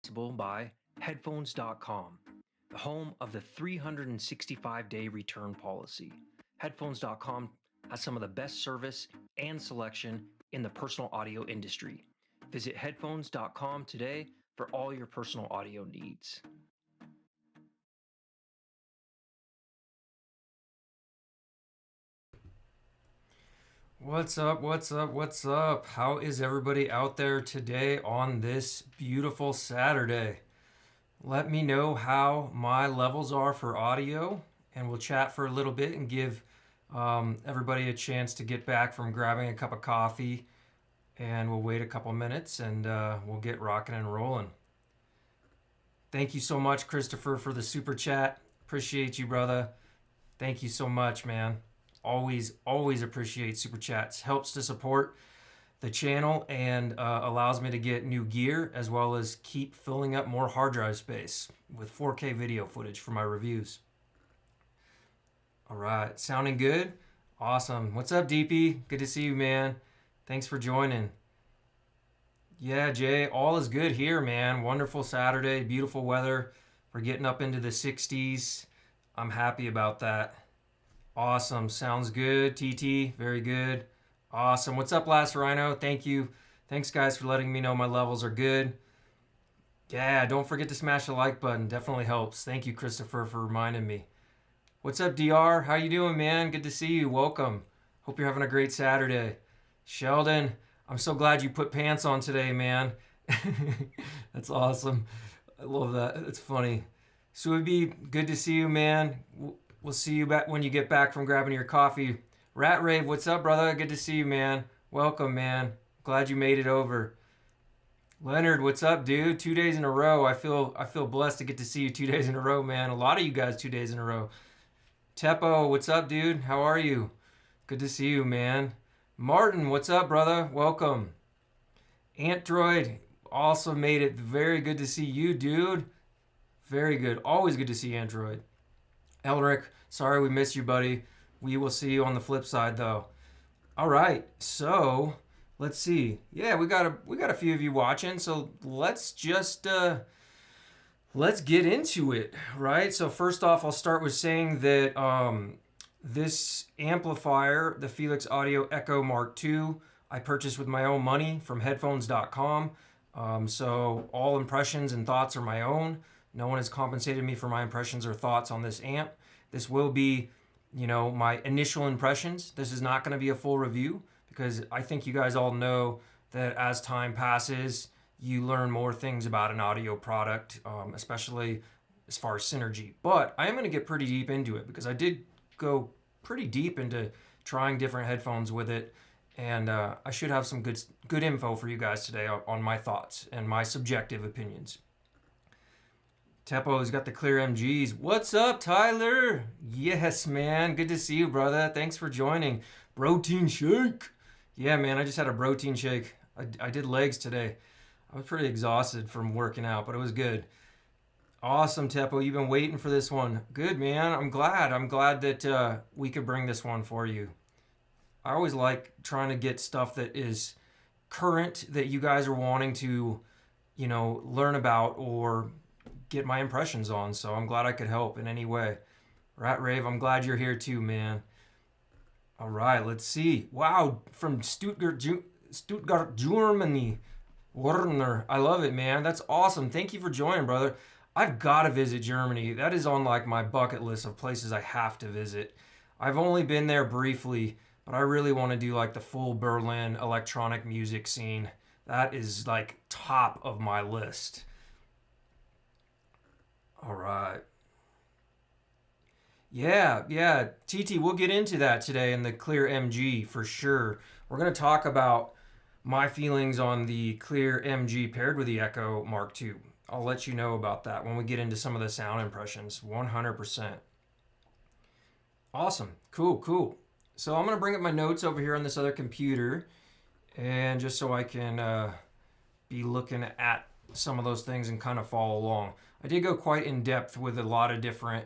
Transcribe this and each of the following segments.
By Headphones.com, the home of the 365-day return policy. Headphones.com has some of the best service and selection in the personal audio industry. Visit Headphones.com today for all your personal audio needs. What's up? What's up? What's up? How is everybody out there today on this beautiful Saturday? Let me know how my levels are for audio, and we'll chat for a little bit and give everybody a chance to get back from grabbing a cup of coffee, and we'll wait a couple minutes and we'll get rocking and rolling. Thank you so much, Christopher, for the super chat. Appreciate you, brother. Thank you so much, man. Always appreciate super chats. Helps to support the channel and allows me to get new gear as well as keep filling up more hard drive space with 4K video footage for my reviews. All right, sounding good? Awesome. What's up, DP? Good to see you, man. Thanks for joining. Yeah, Jay, all is good here, man. Wonderful Saturday, beautiful weather. We're getting up into the 60s. I'm happy about that. Awesome. Sounds good, TT. Very good. Awesome. What's up, Last Rhino? Thank you. Thanks, guys, for letting me know my levels are good. Yeah, don't forget to smash the like button. Definitely helps. Thank you, Christopher, for reminding me. What's up, DR? How you doing, man? Good to see you. Welcome. Hope you're having a great Saturday. Sheldon, I'm so glad you put pants on today, man. That's awesome. I love that. It's funny. So it'd be good to see you, man. We'll see you back when you get back from grabbing your coffee. Rat Rave, what's up, brother? Good to see you, man. Welcome, man. Glad you made it over. Leonard, what's up, dude? 2 days in a row. I feel blessed to get to see you 2 days in a row, man. A lot of you guys 2 days in a row. Teppo, what's up, dude? How are you? Good to see you, man. Martin, what's up, brother? Welcome. Antdroid also made it. Very good to see you, dude. Very good. Always good to see Android. Elric, sorry we missed you, buddy. We will see you on the flip side, though. All right, so let's see. Yeah, we got a few of you watching, so let's just let's get into it, right? So first off, I'll start with saying that this amplifier, the Feliks Audio Echo Mark II, I purchased with my own money from Headphones.com. So all impressions and thoughts are my own. No one has compensated me for my impressions or thoughts on this amp. This will be, my initial impressions. This is not going to be a full review because I think you guys all know that as time passes, you learn more things about an audio product, especially as far as synergy. But I am going to get pretty deep into it because I did go pretty deep into trying different headphones with it. And I should have some good info for you guys today on my thoughts and my subjective opinions. Teppo's got the clear MGs. What's up, Tyler? Yes, man. Good to see you, brother. Thanks for joining. Protein shake. Yeah, man. I just had a protein shake. I did legs today. I was pretty exhausted from working out, but it was good. Awesome, Teppo. You've been waiting for this one. Good, man. I'm glad. I'm glad that we could bring this one for you. I always like trying to get stuff that is current that you guys are wanting to, learn about or get my impressions on, so I'm glad I could help in any way. Rat Rave, I'm glad you're here too, man. All right, let's see. Wow, from Stuttgart, Germany. Werner, I love it, man. That's awesome. Thank you for joining, brother. I've got to visit Germany. That is on my bucket list of places I have to visit. I've only been there briefly, but I really want to do the full Berlin electronic music scene. That is top of my list. All right. Yeah. TT, we'll get into that today in the Clear MG for sure. We're going to talk about my feelings on the Clear MG paired with the Echo Mark II. I'll let you know about that when we get into some of the sound impressions. 100%. Awesome. Cool. So I'm going to bring up my notes over here on this other computer, and just so I can be looking at some of those things and kind of follow along. I did go quite in depth with a lot of different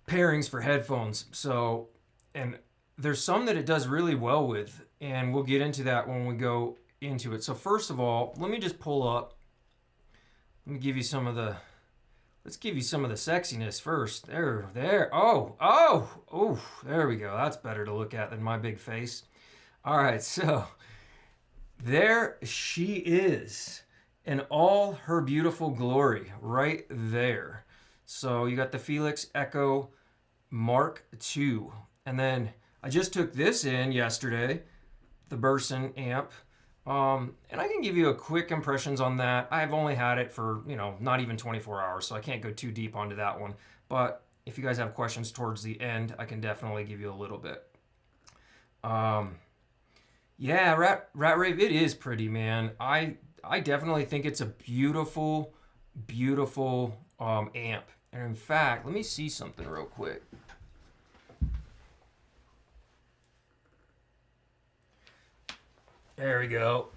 pairings for headphones. So, and there's some that it does really well with, and we'll get into that when we go into it. So first of all, let me just pull up. Let me give you some of the, let's give you some of the sexiness first. There. Oh, there we go. That's better to look at than my big face. All right, so there she is in all her beautiful glory right there. So you got the Feliks Echo Mark II. And then I just took this in yesterday, the Burson amp. And I can give you a quick impressions on that. I've only had it for, not even 24 hours, so I can't go too deep onto that one. But if you guys have questions towards the end, I can definitely give you a little bit. Yeah, Rat Rave, it is pretty, man. I definitely think it's a beautiful, beautiful amp. And in fact, let me see something real quick. There we go.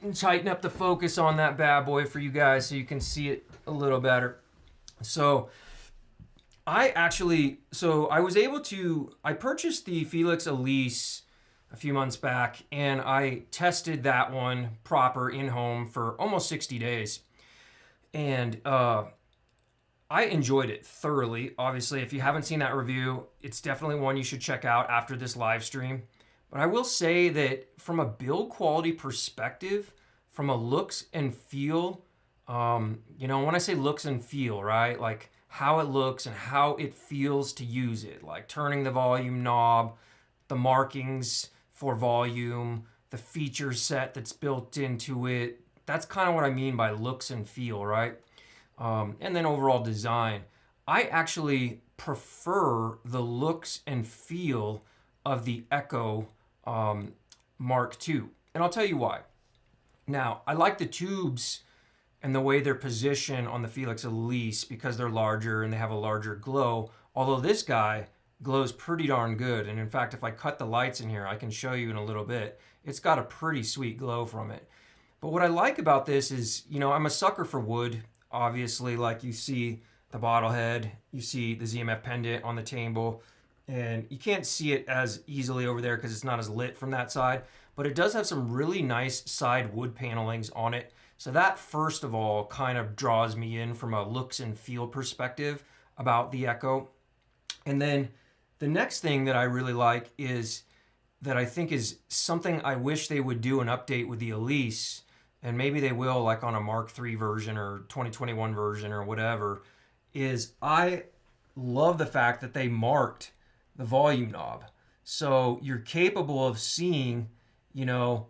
And tighten up the focus on that bad boy for you guys so you can see it a little better. So I purchased the Feliks Elise a few months back, and I tested that one proper in-home for almost 60 days. And I enjoyed it thoroughly. Obviously, if you haven't seen that review, it's definitely one you should check out after this live stream. But I will say that from a build quality perspective, from a looks and feel, when I say looks and feel, right? Like how it looks and how it feels to use it, like turning the volume knob, the markings for volume, the feature set that's built into it. That's kind of what I mean by looks and feel, right? And then overall design. I actually prefer the looks and feel of the Echo Mark II. And I'll tell you why. Now, I like the tubes and the way they're positioned on the Feliks Elise because they're larger and they have a larger glow. Although this guy glows pretty darn good. And in fact, if I cut the lights in here, I can show you in a little bit. It's got a pretty sweet glow from it. But what I like about this is, I'm a sucker for wood. Obviously, like you see the Bottlehead, you see the ZMF pendant on the table. And you can't see it as easily over there because it's not as lit from that side, but it does have some really nice side wood panelings on it. So that first of all kind of draws me in from a looks and feel perspective about the Echo. And then the next thing that I really like is that I think is something I wish they would do an update with the Elise, and maybe they will, like on a Mark III version or 2021 version or whatever, is I love the fact that they marked the volume knob. So you're capable of seeing, a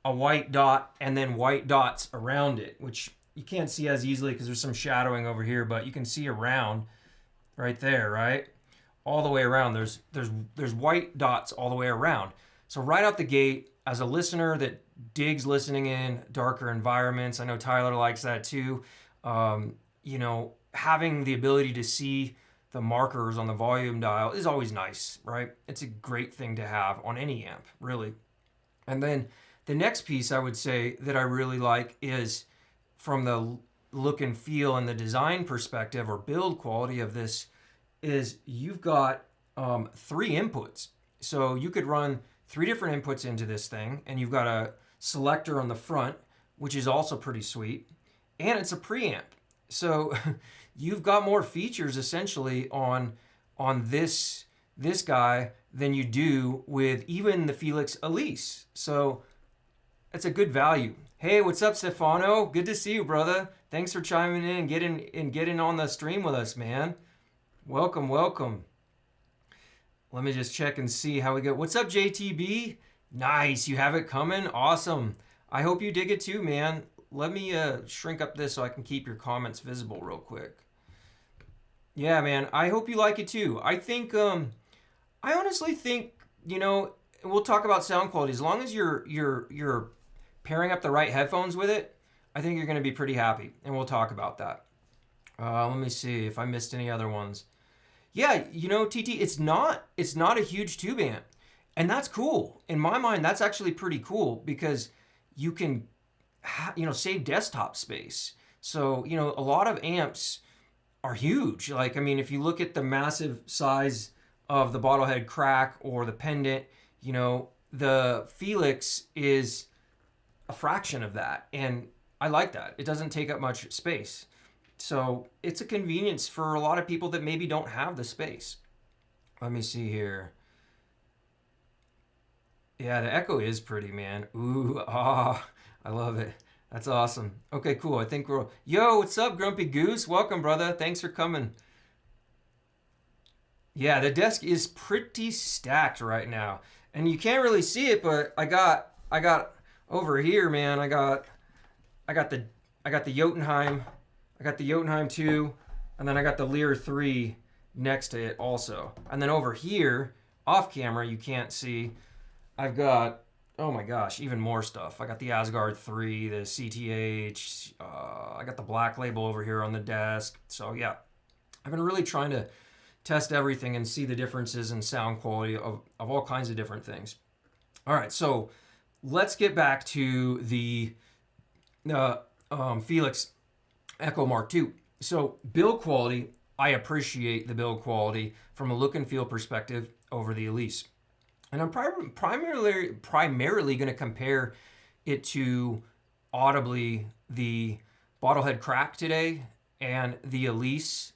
white dot and then white dots around it, which you can't see as easily because there's some shadowing over here, but you can see around right there, right? All the way around, there's white dots all the way around. So right out the gate, as a listener that digs listening in darker environments, I know Tyler likes that too, having the ability to see the markers on the volume dial is always nice, right? It's a great thing to have on any amp, really. And then the next piece I would say that I really like is from the look and feel and the design perspective or build quality of this is you've got 3 inputs. So you could run 3 different inputs into this thing, and you've got a selector on the front, which is also pretty sweet, and it's a preamp. So you've got more features essentially on this guy than you do with even the Feliks Elise. So it's a good value. Hey, what's up, Stefano? Good to see you, brother. Thanks for chiming in and getting on the stream with us, man. Welcome. Let me just check and see how we go. What's up, JTB? Nice, you have it coming? Awesome. I hope you dig it too, man. Let me shrink up this so I can keep your comments visible real quick. Yeah, man, I hope you like it too. I think, I honestly think, we'll talk about sound quality. As long as you're pairing up the right headphones with it, I think you're going to be pretty happy, and we'll talk about that. Let me see if I missed any other ones. Yeah, TT, it's not a huge tube amp, and that's cool. In my mind, that's actually pretty cool because you can, save desktop space. So, a lot of amps are huge. Like, I mean, if you look at the massive size of the Bottlehead Crack or the Pendant, the Feliks is a fraction of that. And I like that. It doesn't take up much space. So it's a convenience for a lot of people that maybe don't have the space. Let me see here. Yeah, the echo is pretty, man. Ooh, I love it. That's awesome. Okay, cool. I think we're... Yo, what's up, Grumpy Goose? Welcome, brother. Thanks for coming. Yeah, the desk is pretty stacked right now. And you can't really see it, but I got over here, man. I got the Jotunheim. I got the Jotunheim 2, and then I got the Lear 3 next to it also. And then over here, off camera, you can't see, I've got, oh my gosh, even more stuff. I got the Asgard 3, the CTH, I got the Black Label over here on the desk. So yeah, I've been really trying to test everything and see the differences in sound quality of all kinds of different things. All right, so let's get back to the Feliks Echo Mark II. So build quality, I appreciate the build quality from a look and feel perspective over the Elise. And I'm primarily going to compare it to audibly the Bottlehead Crack today and the Elise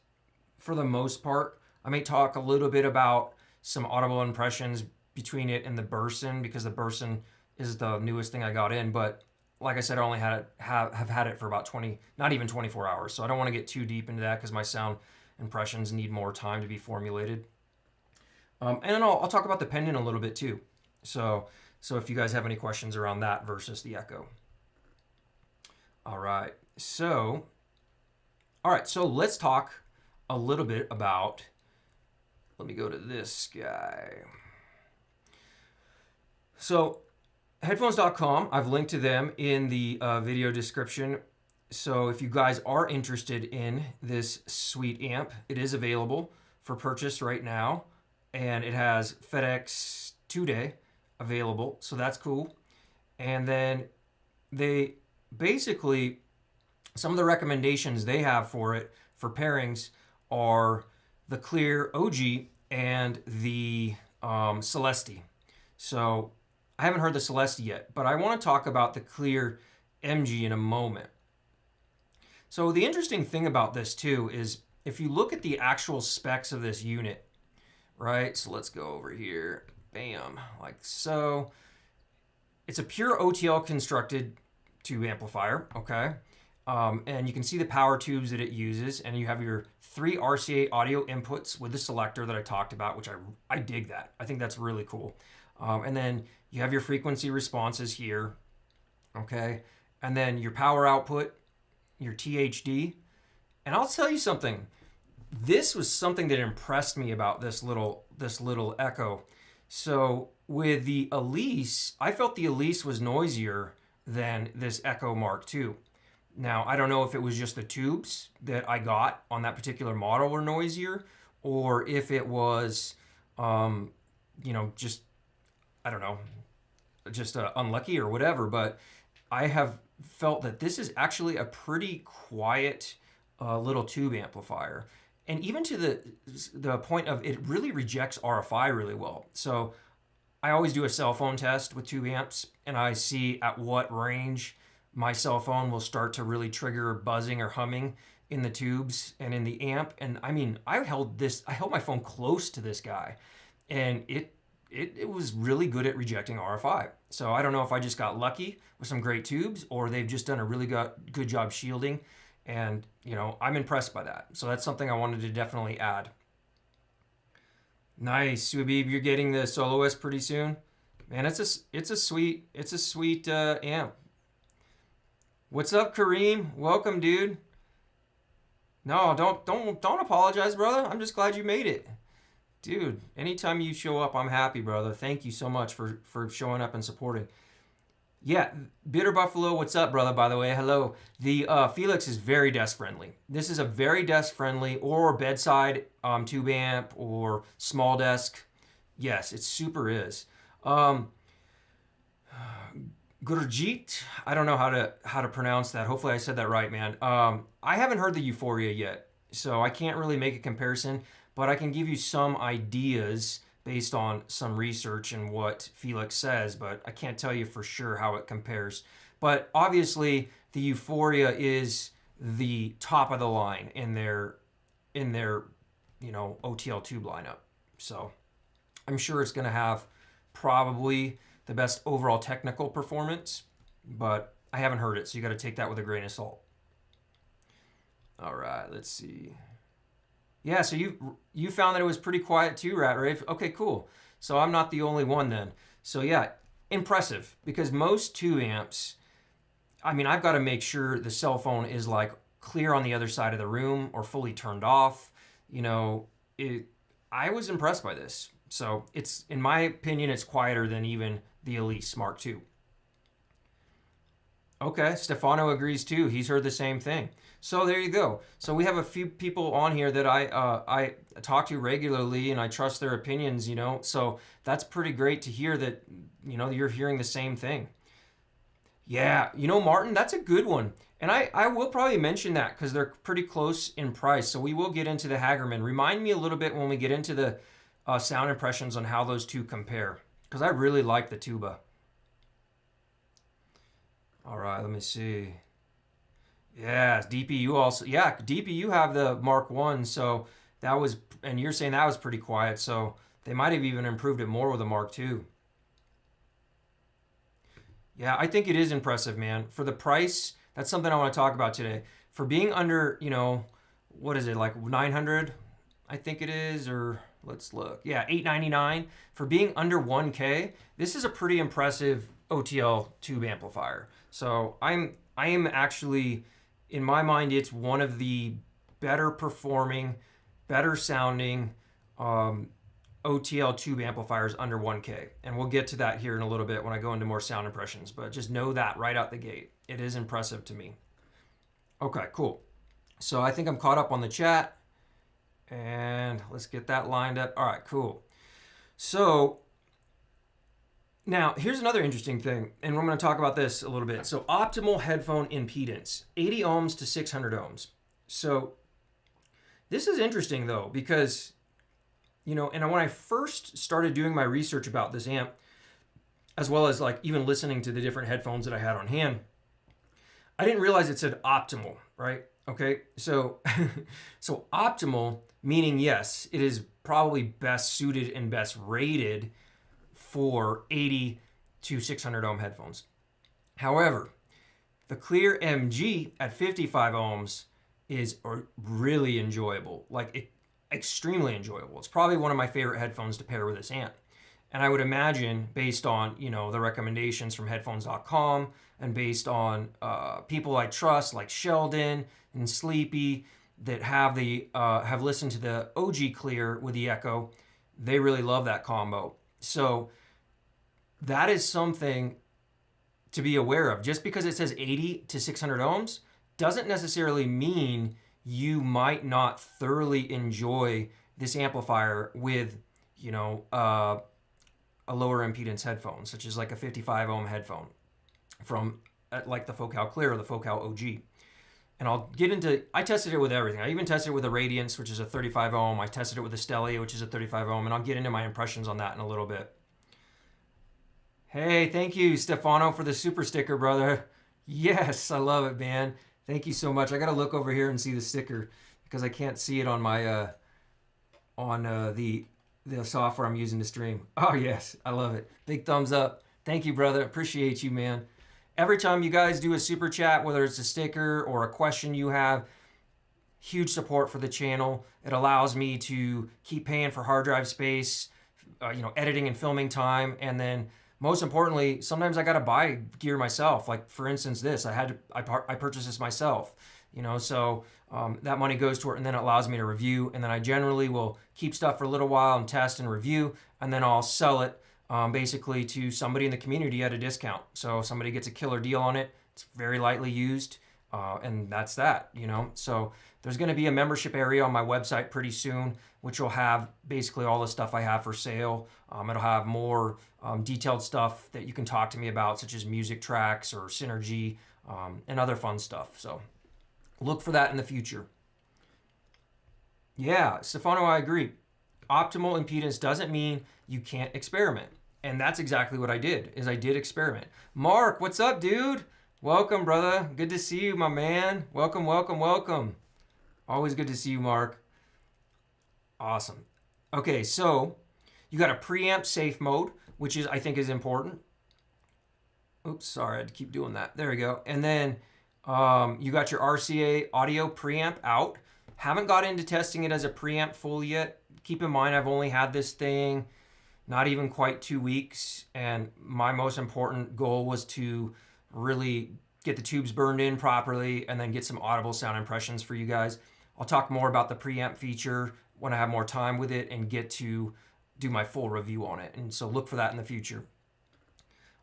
for the most part. I may talk a little bit about some audible impressions between it and the Burson, because the Burson is the newest thing I got in, but like I said, I only have had it for about not even 24 hours. So I don't want to get too deep into that because my sound impressions need more time to be formulated. And then I'll talk about the pendant a little bit too. So if you guys have any questions around that versus the Echo. All right, so let's talk a little bit about, let me go to this guy. So headphones.com, I've linked to them in the video description. So if you guys are interested in this sweet amp, it is available for purchase right now. And it has FedEx 2-day available, so that's cool. And then they basically, some of the recommendations they have for it, for pairings, are the Clear OG and the Celesti. So I haven't heard the Celesti yet, but I want to talk about the Clear MG in a moment. So the interesting thing about this too is if you look at the actual specs of this unit, right? So let's go over here, bam, like so. It's a pure OTL constructed tube amplifier, okay? And you can see the power tubes that it uses, and you have your 3 RCA audio inputs with the selector that I talked about, which I dig that. I think that's really cool. And then you have your frequency responses here, okay? And then your power output, your THD. And I'll tell you something. This was something that impressed me about this little Echo. So with the Elise, I felt the Elise was noisier than this Echo Mark II. Now, I don't know if it was just the tubes that I got on that particular model were noisier, or if it was, just, I don't know, just unlucky or whatever. But I have felt that this is actually a pretty quiet little tube amplifier. And even to the point of it really rejects RFI really well. So I always do a cell phone test with tube amps, and I see at what range my cell phone will start to really trigger buzzing or humming in the tubes and in the amp. And I mean, I held my phone close to this guy, and it was really good at rejecting RFI. So I don't know if I just got lucky with some great tubes, or they've just done a really good job shielding. And, I'm impressed by that. So that's something I wanted to definitely add. Nice, Subib, you're getting the Soloist pretty soon. Man, it's a sweet amp. What's up, Kareem? Welcome, dude. No, don't apologize, brother. I'm just glad you made it. Dude, anytime you show up, I'm happy, brother. Thank you so much for showing up and supporting. Yeah, Bitter Buffalo, what's up, brother, by the way? Hello. The Feliks is very desk-friendly. This is a very desk-friendly or bedside tube amp or small desk. Yes, it super is. Gurjeet, I don't know how to pronounce that. Hopefully I said that right, man. I haven't heard the Euphoria yet, so I can't really make a comparison, but I can give you some ideas based on some research and what Feliks says, but I can't tell you for sure how it compares. But obviously the Euphoria is the top of the line in their OTL tube lineup. So I'm sure it's going to have probably the best overall technical performance, but I haven't heard it, so you got to take that with a grain of salt. All right, let's see. Yeah, so you found that it was pretty quiet too, Rat Rave. Okay, cool. So I'm not the only one then. So yeah, impressive, because most tube amps, I mean, I've got to make sure the cell phone is like clear on the other side of the room or fully turned off. I was impressed by this. So it's, in my opinion, it's quieter than even the Elise Mark II. Okay, Stefano agrees too. He's heard the same thing. So there you go. So we have a few people on here that I talk to regularly, and I trust their opinions, So that's pretty great to hear that, you're hearing the same thing. Yeah, Martin, that's a good one. And I will probably mention that because they're pretty close in price. So we will get into the Hagerman. Remind me a little bit when we get into the sound impressions on how those two compare, because I really like the tuba. All right, let me see. Yeah, DPU also. Yeah, DPU have the Mark I, so that was, and you're saying that was pretty quiet, so they might have even improved it more with the Mark II. Yeah, I think it is impressive, man. For the price, that's something I want to talk about today. For being under, what is it, like 900, I think it is, or let's look. Yeah, $899. For being under 1K, this is a pretty impressive OTL tube amplifier. So I am actually, in my mind, it's one of the better performing, better sounding OTL tube amplifiers under 1K. And we'll get to that here in a little bit when I go into more sound impressions, but just know that right out the gate. It is impressive to me. Okay, cool. So I think I'm caught up on the chat, and let's get that lined up. All right, cool. So now here's another interesting thing, and we're going to talk about this a little bit. So optimal headphone impedance, 80 ohms to 600 ohms. So this is interesting though, because and when I first started doing my research about this amp, as well as like even listening to the different headphones that I had on hand, I didn't realize it said optimal, right? Okay, so so optimal meaning, yes, it is probably best suited and best rated for 80 to 600 ohm headphones. However, the clear MG at 55 ohms is really enjoyable, extremely enjoyable. It's probably one of my favorite headphones to pair with this amp. And I would imagine, based on the recommendations from headphones.com and based on people I trust like Sheldon and Sleepy that have listened to the OG Clear with the Echo, they really love that combo. So that is something to be aware of. Just because it says 80 to 600 ohms doesn't necessarily mean you might not thoroughly enjoy this amplifier with a lower impedance headphone, such as like a 55 ohm headphone from like the Focal Clear or the Focal OG. And I tested it with everything. I even tested it with a Radiance, which is a 35 ohm. I tested it with a Stellia, which is a 35 ohm, and I'll get into my impressions on that in a little bit. Hey, thank you, Stefano, for the super sticker, brother. Yes, I love it, man. Thank you so much. I got to look over here and see the sticker because I can't see it on my the software I'm using to stream. Oh, yes, I love it. Big thumbs up. Thank you, brother. Appreciate you, man. Every time you guys do a super chat, whether it's a sticker or a question you have, huge support for the channel. It allows me to keep paying for hard drive space, editing and filming time, and then most importantly, sometimes I got to buy gear myself. Like for instance, this I purchased this myself. So that money goes to it, and then it allows me to review, and then I generally will keep stuff for a little while and test and review, and then I'll sell it basically to somebody in the community at a discount. So if somebody gets a killer deal on it, it's very lightly used, and that's that. So there's going to be a membership area on my website pretty soon, which will have basically all the stuff I have for sale. It'll have more detailed stuff that you can talk to me about, such as music tracks or Synergy and other fun stuff. So look for that in the future. Yeah, Stefano, I agree. Optimal impedance doesn't mean you can't experiment. And that's exactly what I did, is I did experiment. Mark, what's up, dude? Welcome, brother. Good to see you, my man. Welcome, welcome, welcome. Always good to see you, Mark. Awesome. Okay, so you got a preamp safe mode, which I think is important. Oops, sorry, I had to keep doing that. There we go. And then you got your RCA audio preamp out. Haven't got into testing it as a preamp full yet. Keep in mind, I've only had this thing not even quite 2 weeks, and my most important goal was to really get the tubes burned in properly and then get some audible sound impressions for you guys. I'll talk more about the preamp feature when I have more time with it and get to do my full review on it. And so look for that in the future.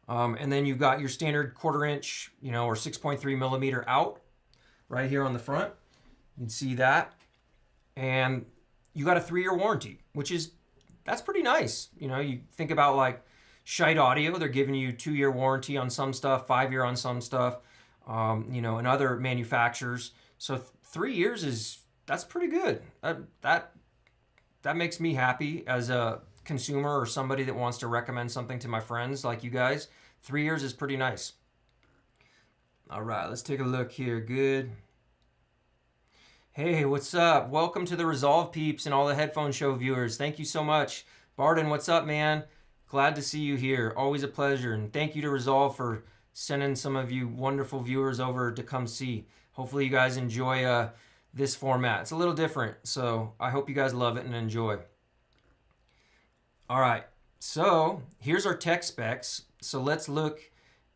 And then you've got your standard 1/4 inch, or 6.3 millimeter out right here on the front. You can see that. And you got a 3-year warranty, that's pretty nice. You think about like Shite Audio, they're giving you 2-year warranty on some stuff, 5-year on some stuff, and other manufacturers. So 3 years that's pretty good. That makes me happy as a consumer or somebody that wants to recommend something to my friends like you guys. 3 years is pretty nice. All right, let's take a look here. Good. Hey, what's up? Welcome to the Resolve peeps and all the Headphone Show viewers. Thank you so much. Barden, what's up, man? Glad to see you here. Always a pleasure. And thank you to Resolve for sending some of you wonderful viewers over to come see. Hopefully you guys enjoy this format. It's a little different, so I hope you guys love it and enjoy. All right, so here's our tech specs. So let's look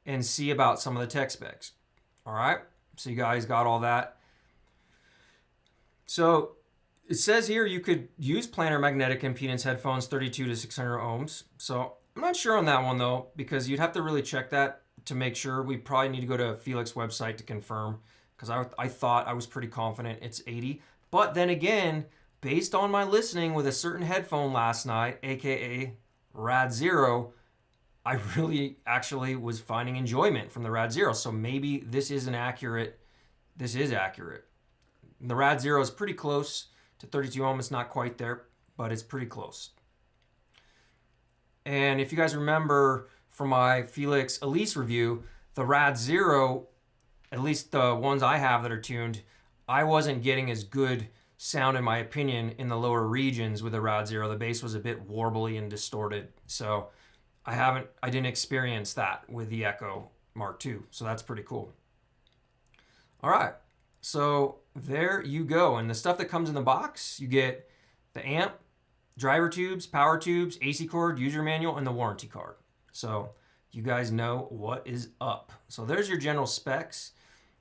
and see about some of the tech specs. All right, so you guys got all that. So it says here you could use planar magnetic impedance headphones 32 to 600 ohms. So I'm not sure on that one though, because you'd have to really check that to make sure. We probably need to go to Feliks' website to confirm, because I thought I was pretty confident it's 80. But then again, based on my listening with a certain headphone last night, aka Rad Zero, I really actually was finding enjoyment from the Rad Zero. So maybe this is accurate. This is accurate. And the Rad Zero is pretty close to 32 ohm. It's not quite there, but it's pretty close. And if you guys remember from my Feliks Elise review, the Rad Zero, at least the ones I have that are tuned, I wasn't getting as good sound, in my opinion, in the lower regions with the Rad Zero. The bass was a bit warbly and distorted. So I didn't experience that with the Echo Mark II. So that's pretty cool. All right. So there you go. And the stuff that comes in the box, you get the amp, driver tubes, power tubes, AC cord, user manual, and the warranty card. So you guys know what is up. So there's your general specs.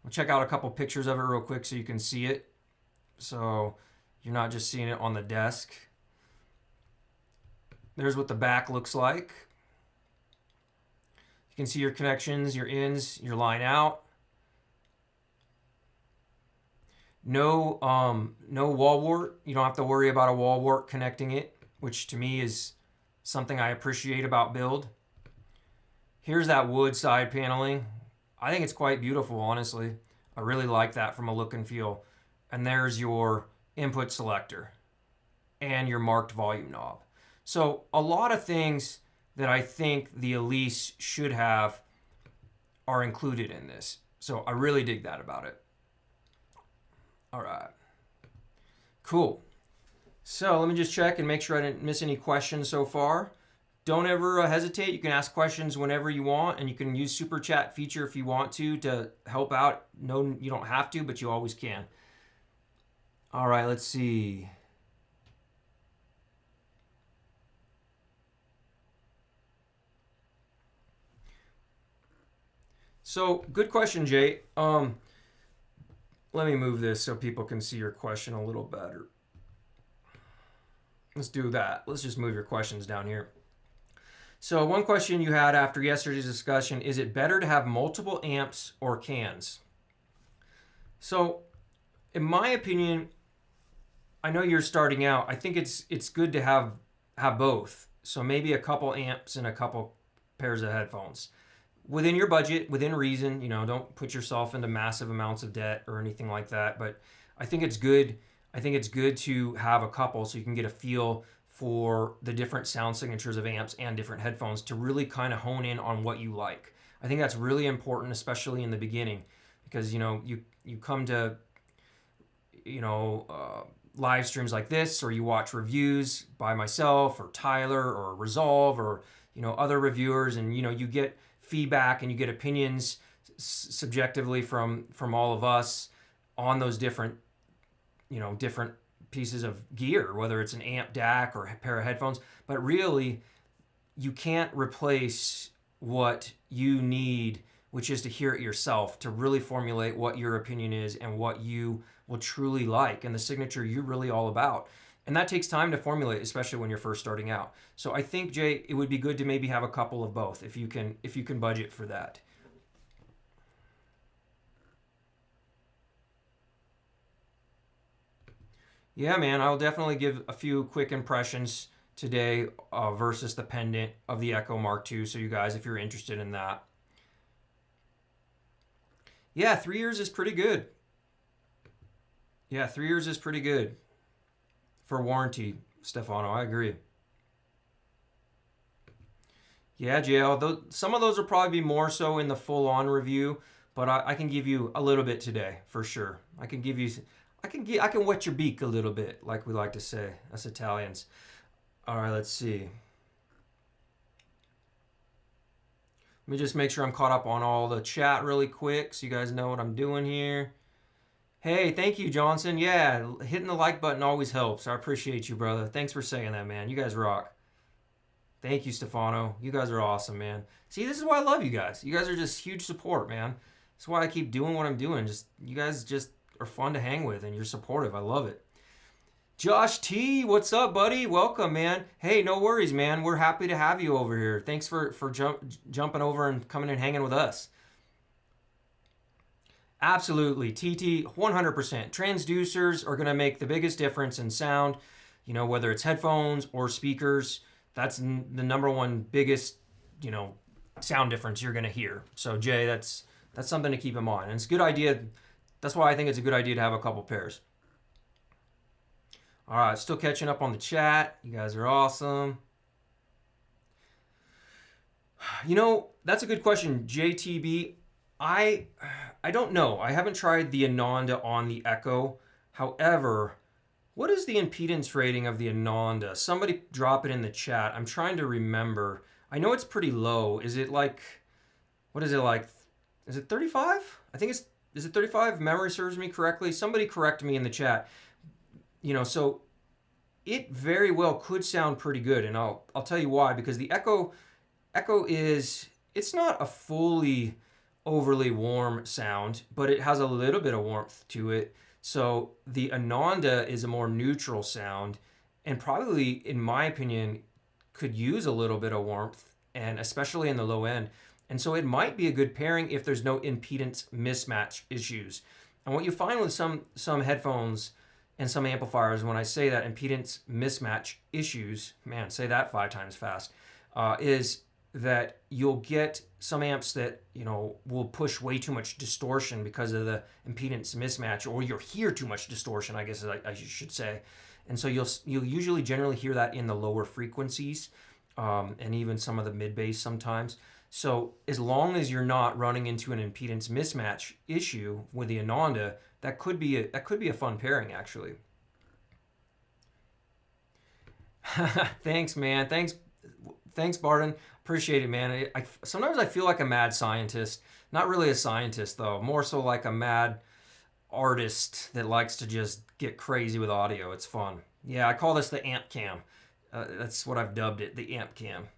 We'll check out a couple pictures of it real quick so you can see it. So you're not just seeing it on the desk. There's what the back looks like. You can see your connections, your ins, your line out. No wall wart. You don't have to worry about a wall wart connecting it, which to me is something I appreciate about Build. Here's that wood side paneling. I think it's quite beautiful, honestly. I really like that from a look and feel. And there's your input selector and your marked volume knob. So a lot of things that I think the Elise should have are included in this. So I really dig that about it. All right, cool. So let me just check and make sure I didn't miss any questions so far. Don't ever hesitate. You can ask questions whenever you want, and you can use super chat feature if you want to help out. No, you don't have to, but you always can. All right, let's see. So good question, Jay. Let me move this so people can see your question a little better. Let's do that. Let's just move your questions down here. So one question you had after yesterday's discussion, is it better to have multiple amps or cans? So in my opinion, I know you're starting out. I think it's good to have both. So maybe a couple amps and a couple pairs of headphones. Within your budget, within reason, don't put yourself into massive amounts of debt or anything like that. But I think it's good. I think it's good to have a couple so you can get a feel for the different sound signatures of amps and different headphones to really kind of hone in on what you like. I think that's really important, especially in the beginning, because you come to live streams like this, or you watch reviews by myself or Tyler or Resolve or other reviewers, and you get feedback and you get opinions subjectively from all of us on those different pieces of gear, whether it's an amp, DAC, or a pair of headphones. But really, you can't replace what you need, which is to hear it yourself, to really formulate what your opinion is and what you will truly like and the signature you're really all about. And that takes time to formulate, especially when you're first starting out. So I think, Jay, it would be good to maybe have a couple of both if you can budget for that. Yeah, man, I'll definitely give a few quick impressions today versus the pendant of the Echo Mark II. So you guys, if you're interested in that. Yeah, 3 years is pretty good. Yeah, 3 years is pretty good for warranty, Stefano. I agree. Yeah, JL, some of those will probably be more so in the full-on review, but I can give you a little bit today for sure. I can wet your beak a little bit, like we like to say, us Italians. All right, let's see. Let me just make sure I'm caught up on all the chat really quick so you guys know what I'm doing here. Hey, thank you, Johnson. Yeah, hitting the like button always helps. I appreciate you, brother. Thanks for saying that, man. You guys rock. Thank you, Stefano. You guys are awesome, man. See, this is why I love you guys. You guys are just huge support, man. That's why I keep doing what I'm doing. You guys just are fun to hang with, and you're supportive. I love it. Josh T, what's up, buddy? Welcome, man. Hey, no worries, man. We're happy to have you over here. Thanks for jumping over and coming and hanging with us. Absolutely, TT, 100%. Transducers are going to make the biggest difference in sound. Whether it's headphones or speakers, that's the number one biggest, sound difference you're going to hear. So, Jay, that's something to keep in mind. And it's a good idea. That's why I think it's a good idea to have a couple pairs. All right, still catching up on the chat. You guys are awesome. That's a good question, JTB. I don't know. I haven't tried the Ananda on the Echo. However, what is the impedance rating of the Ananda? Somebody drop it in the chat. I'm trying to remember. I know it's pretty low. Is it like, what is it like? Is it 35? I think is it 35? If memory serves me correctly. Somebody correct me in the chat. So it very well could sound pretty good, and I'll tell you why. Because the Echo it's not a fully overly warm sound, but it has a little bit of warmth to it. So the Ananda is a more neutral sound, and probably, in my opinion, could use a little bit of warmth, and especially in the low end. And so it might be a good pairing if there's no impedance mismatch issues. And what you find with some headphones and some amplifiers, when I say that impedance mismatch issues, man, say that 5 times fast, is that you'll get some amps that will push way too much distortion because of the impedance mismatch, or you'll hear too much distortion, I guess I should say. And so you'll usually generally hear that in the lower frequencies, and even some of the mid bass sometimes. So as long as you're not running into an impedance mismatch issue with the Ananda, that could be a fun pairing, actually. Thanks, man. Thanks, Barton. Appreciate it, man. Sometimes I feel like a mad scientist. Not really a scientist, though. More so like a mad artist that likes to just get crazy with audio. It's fun. Yeah, I call this the amp cam. That's what I've dubbed it, the amp cam.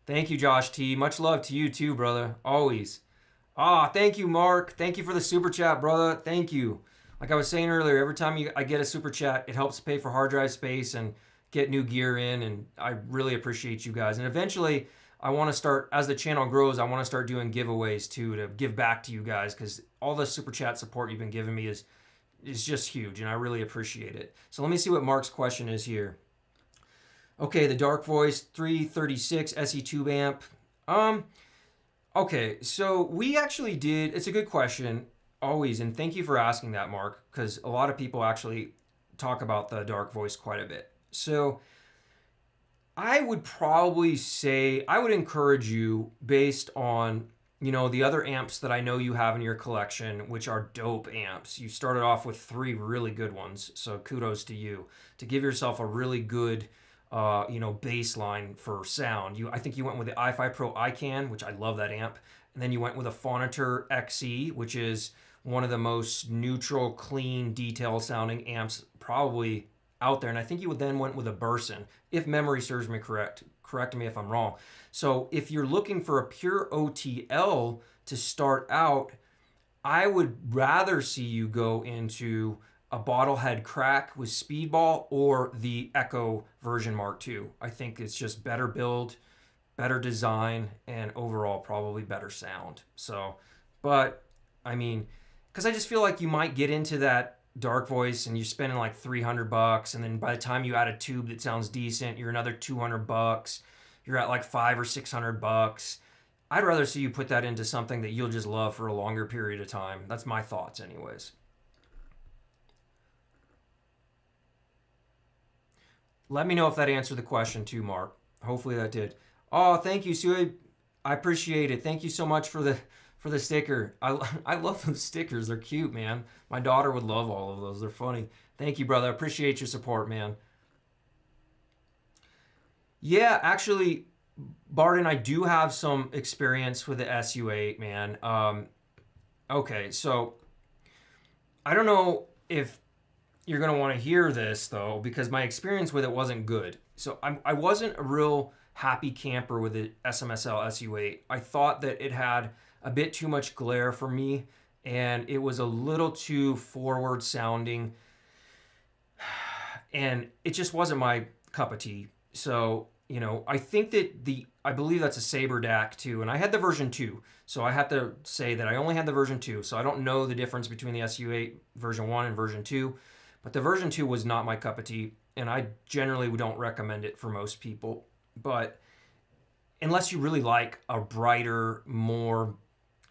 Thank you, Josh T. Much love to you too, brother. Always. Thank you, Mark. Thank you for the super chat, brother. Thank you. Like I was saying earlier, every time I get a super chat, it helps pay for hard drive space and get new gear in, and I really appreciate you guys. And eventually, I want to start, as the channel grows, I want to start doing giveaways too, to give back to you guys, because all the super chat support you've been giving me is just huge, and I really appreciate it. So let me see what Mark's question is here. Okay, the Dark Voice 336 SE Tube amp. Okay, so we actually did, it's a good question, always, and thank you for asking that, Mark, because a lot of people actually talk about the Dark Voice quite a bit. So I would probably say, I would encourage you based on, you know, the other amps that I know you have in your collection, which are dope amps. You started off with 3 really good ones, so kudos to you. To give yourself a really good, you know, baseline for sound. I think you went with the i5 Pro iCAN, which I love that amp. And then you went with a Phonitor XE, which is one of the most neutral, clean, detailed sounding amps probably out there. And I think you then went with a Burson, if memory serves me correct. Correct me if I'm wrong. So if you're looking for a pure OTL to start out, I would rather see you go into a Bottlehead Crack with Speedball or the Echo version Mark II. I think it's just better build, better design, and overall probably better sound. So, but I mean, because I just feel like you might get into that dark voice and you're spending like $300, and then by the time you add a tube that sounds decent, you're another $200. You're at like $500 or $600. I'd rather see you put that into something that you'll just love for a longer period of time. That's my thoughts, anyways. Let me know if that answered the question too, Mark. Hopefully that did. Oh, thank you, Sue. I appreciate it. Thank you so much for the sticker. I love those stickers. They're cute, man. My daughter would love all of those. They're funny. Thank you, brother. I appreciate your support, man. Yeah, actually, Barden, I do have some experience with the SU8, man. Okay, so I don't know if you're going to want to hear this, though, because my experience with it wasn't good. So I wasn't a real happy camper with the SMSL SU8. I thought that it had a bit too much glare for me, and it was a little too forward sounding, and it just wasn't my cup of tea. So, you know, I think that I believe that's a Sabre DAC too, and I had the version 2, so I have to say that I only had the version 2, so I don't know the difference between the SU8 version 1 and version 2, but the version 2 was not my cup of tea, and I generally don't recommend it for most people. But unless you really like a brighter, more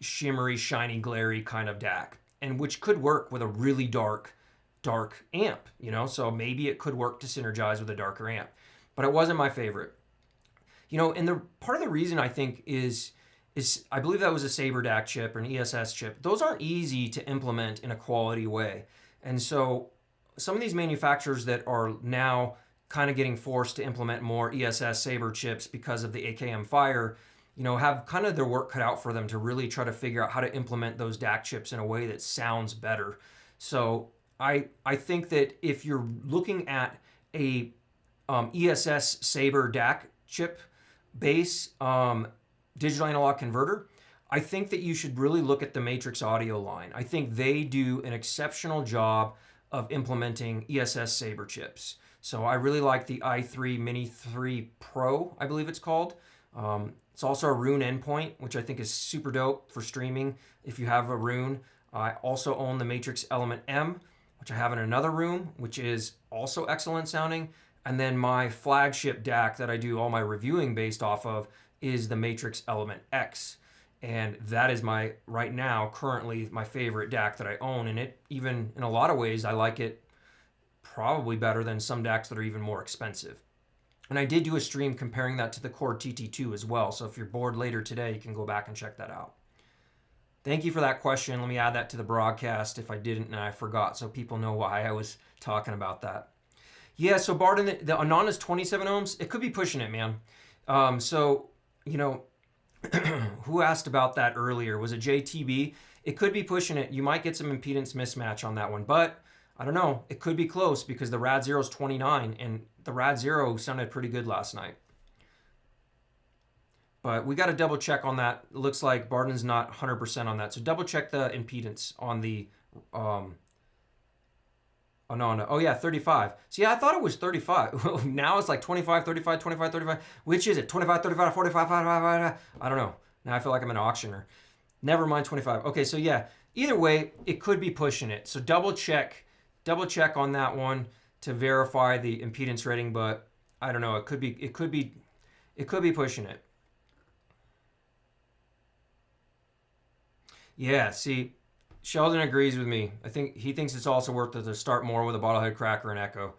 shimmery, shiny, glary kind of DAC, and which could work with a really dark amp, you know, so maybe it could work to synergize with a darker amp, but it wasn't my favorite. You know, and the part of the reason I think is I believe that was a Sabre DAC chip or an ESS chip. Those aren't easy to implement in a quality way. And so some of these manufacturers that are now kind of getting forced to implement more ESS Sabre chips because of the AKM fire, you know, have kind of their work cut out for them to really try to figure out how to implement those DAC chips in a way that sounds better. So I think that if you're looking at a ESS Sabre DAC chip base digital analog converter, I think that you should really look at the matrix-audio line. I think they do an exceptional job of implementing ESS Sabre chips. So I really like the i3 Mini 3 Pro, I believe it's called. It's also a Roon endpoint, which I think is super dope for streaming if you have a Roon. I also own the matrix-element-m, which I have in another room, which is also excellent sounding. And then my flagship DAC that I do all my reviewing based off of is the matrix-element-x. And that is right now, currently my favorite DAC that I own. And it even, in a lot of ways, I like it probably better than some DACs that are even more expensive. And I did do a stream comparing that to the Cord TT2 as well. So if you're bored later today, you can go back and check that out. Thank you for that question. Let me add that to the broadcast if I didn't and I forgot, so people know why I was talking about that. Yeah, so Barton, the Anonda's 27 ohms, it could be pushing it, man. So, you know, who asked about that earlier? Was it JTB? It could be pushing it. You might get some impedance mismatch on that one, but I don't know. It could be close because the Rad 0 is 29 and the Rad 0 sounded pretty good last night. But we got to double check on that. It looks like Barton's not 100% on that. So double check the impedance on the Ananda. Oh yeah, 35. See, I thought it was 35. Now it's like 25, 35, 25, 35. Which is it? 25, 35, 45, 55. I don't know. Now I feel like I'm an auctioneer. Never mind 25. Okay, so yeah, either way, it could be pushing it. So double check on that one to verify the impedance rating, but I don't know. It could be pushing it. Yeah, see, Sheldon agrees with me. I think he thinks it's also worth it to start more with a Bottlehead Cracker and Echo.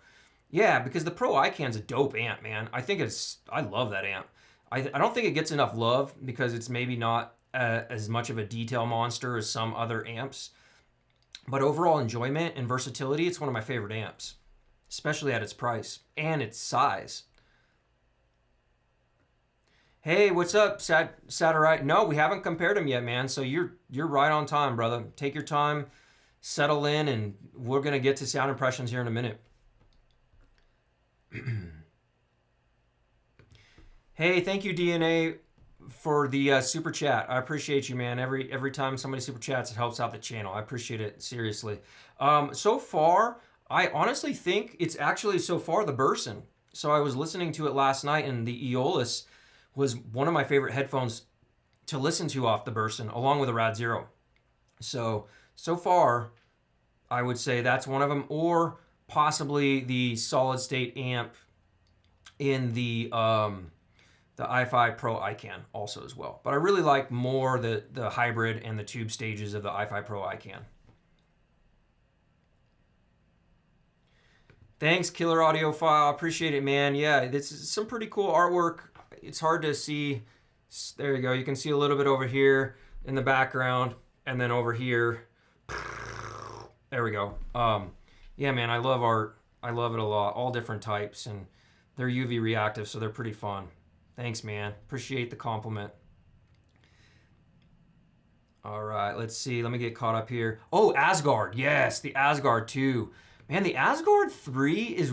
Yeah, because the Pro iCAN's a dope amp, man. I love that amp. I don't think it gets enough love because it's maybe not as much of a detail monster as some other amps. But overall enjoyment and versatility, it's one of my favorite amps, especially at its price and its size. Hey, what's up, Saturite? No, we haven't compared them yet, man. So you're right on time, brother. Take your time, settle in, and we're gonna get to sound impressions here in a minute. Hey, thank you, DNA, for the super chat. I appreciate you, man. Every time somebody super chats, it helps out the channel. I appreciate it, seriously. So far, I honestly think it's actually so far the Burson. So I was listening to it last night, and the Aeolus was one of my favorite headphones to listen to off the Burson, along with a Rad Zero. So far, I would say that's one of them, or possibly the solid state amp in the i5 Pro iCAN also as well. But I really like more the hybrid and the tube stages of the i5 Pro iCAN. Thanks, Killer Audiophile. Appreciate it, man. Yeah, this is some pretty cool artwork. It's hard to see. There you go. You can see a little bit over here in the background, and then over here. There we go. Yeah, man, I love art. I love it a lot. All different types, and they're UV reactive, so they're pretty fun. Thanks, man. Appreciate the compliment. All right, let's see. Let me get caught up here. Oh, Asgard. Yes, the Asgard 2. Man, the Asgard 3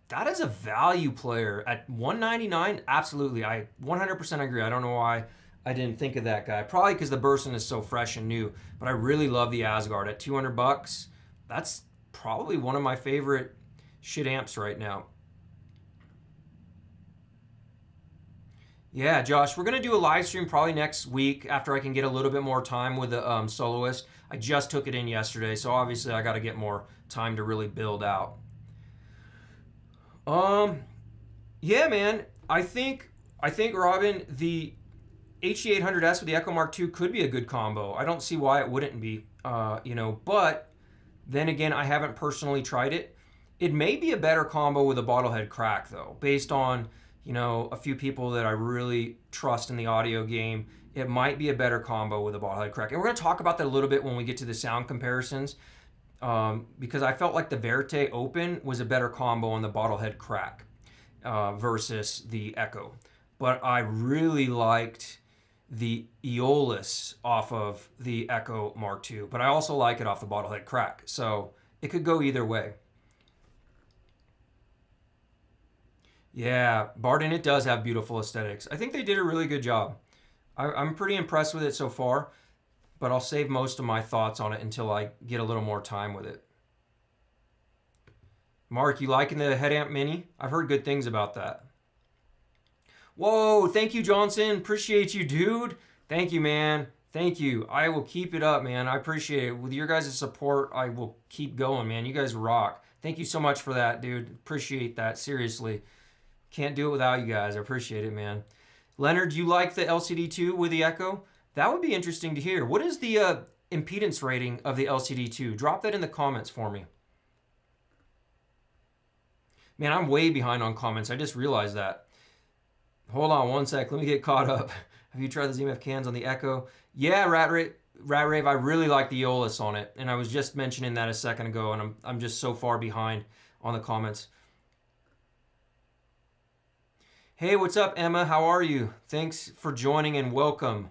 that is a value player at $199. Absolutely, I 100% agree. I don't know why I didn't think of that guy. Probably because the Burson is so fresh and new. But I really love the Asgard at $200. That's probably one of my favorite shit amps right now. Yeah, Josh, we're gonna do a live stream probably next week after I can get a little bit more time with the soloist. I just took it in yesterday, so obviously I got to get more time to really build out. Yeah, man, I think Robin, the HD800S with the Echo Mark II could be a good combo. I don't see why it wouldn't be, but then again, I haven't personally tried it. It may be a better combo with a Bottlehead crack though, based on, a few people that I really trust in the audio game. It might be a better combo with a Bottlehead crack. And we're going to talk about that a little bit when we get to the sound comparisons, because I felt like the Verite Open was a better combo on the Bottlehead crack versus the Echo. But I really liked the Aeolus off of the Echo Mark II, but I also like it off the Bottlehead crack. So it could go either way. Yeah, Barden, it does have beautiful aesthetics. I think they did a really good job. I'm pretty impressed with it so far, but I'll save most of my thoughts on it until I get a little more time with it. Mark, you liking the Headamp Mini? I've heard good things about that. Whoa, thank you, Johnson. Appreciate you, dude. Thank you, man. Thank you. I will keep it up, man. I appreciate it. With your guys' support, I will keep going, man. You guys rock. Thank you so much for that, dude. Appreciate that, seriously. Can't do it without you guys. I appreciate it, man. Leonard, do you like the LCD2 with the Echo? That would be interesting to hear. What is the impedance rating of the LCD2? Drop that in the comments for me. Man, I'm way behind on comments. I just realized that. Hold on one sec. Let me get caught up. Have you tried the ZMF cans on the Echo? Yeah, Rat Rave, I really like the Aeolus on it. And I was just mentioning that a second ago, and I'm just so far behind on the comments. Hey, what's up, Emma? How are you? Thanks for joining and welcome.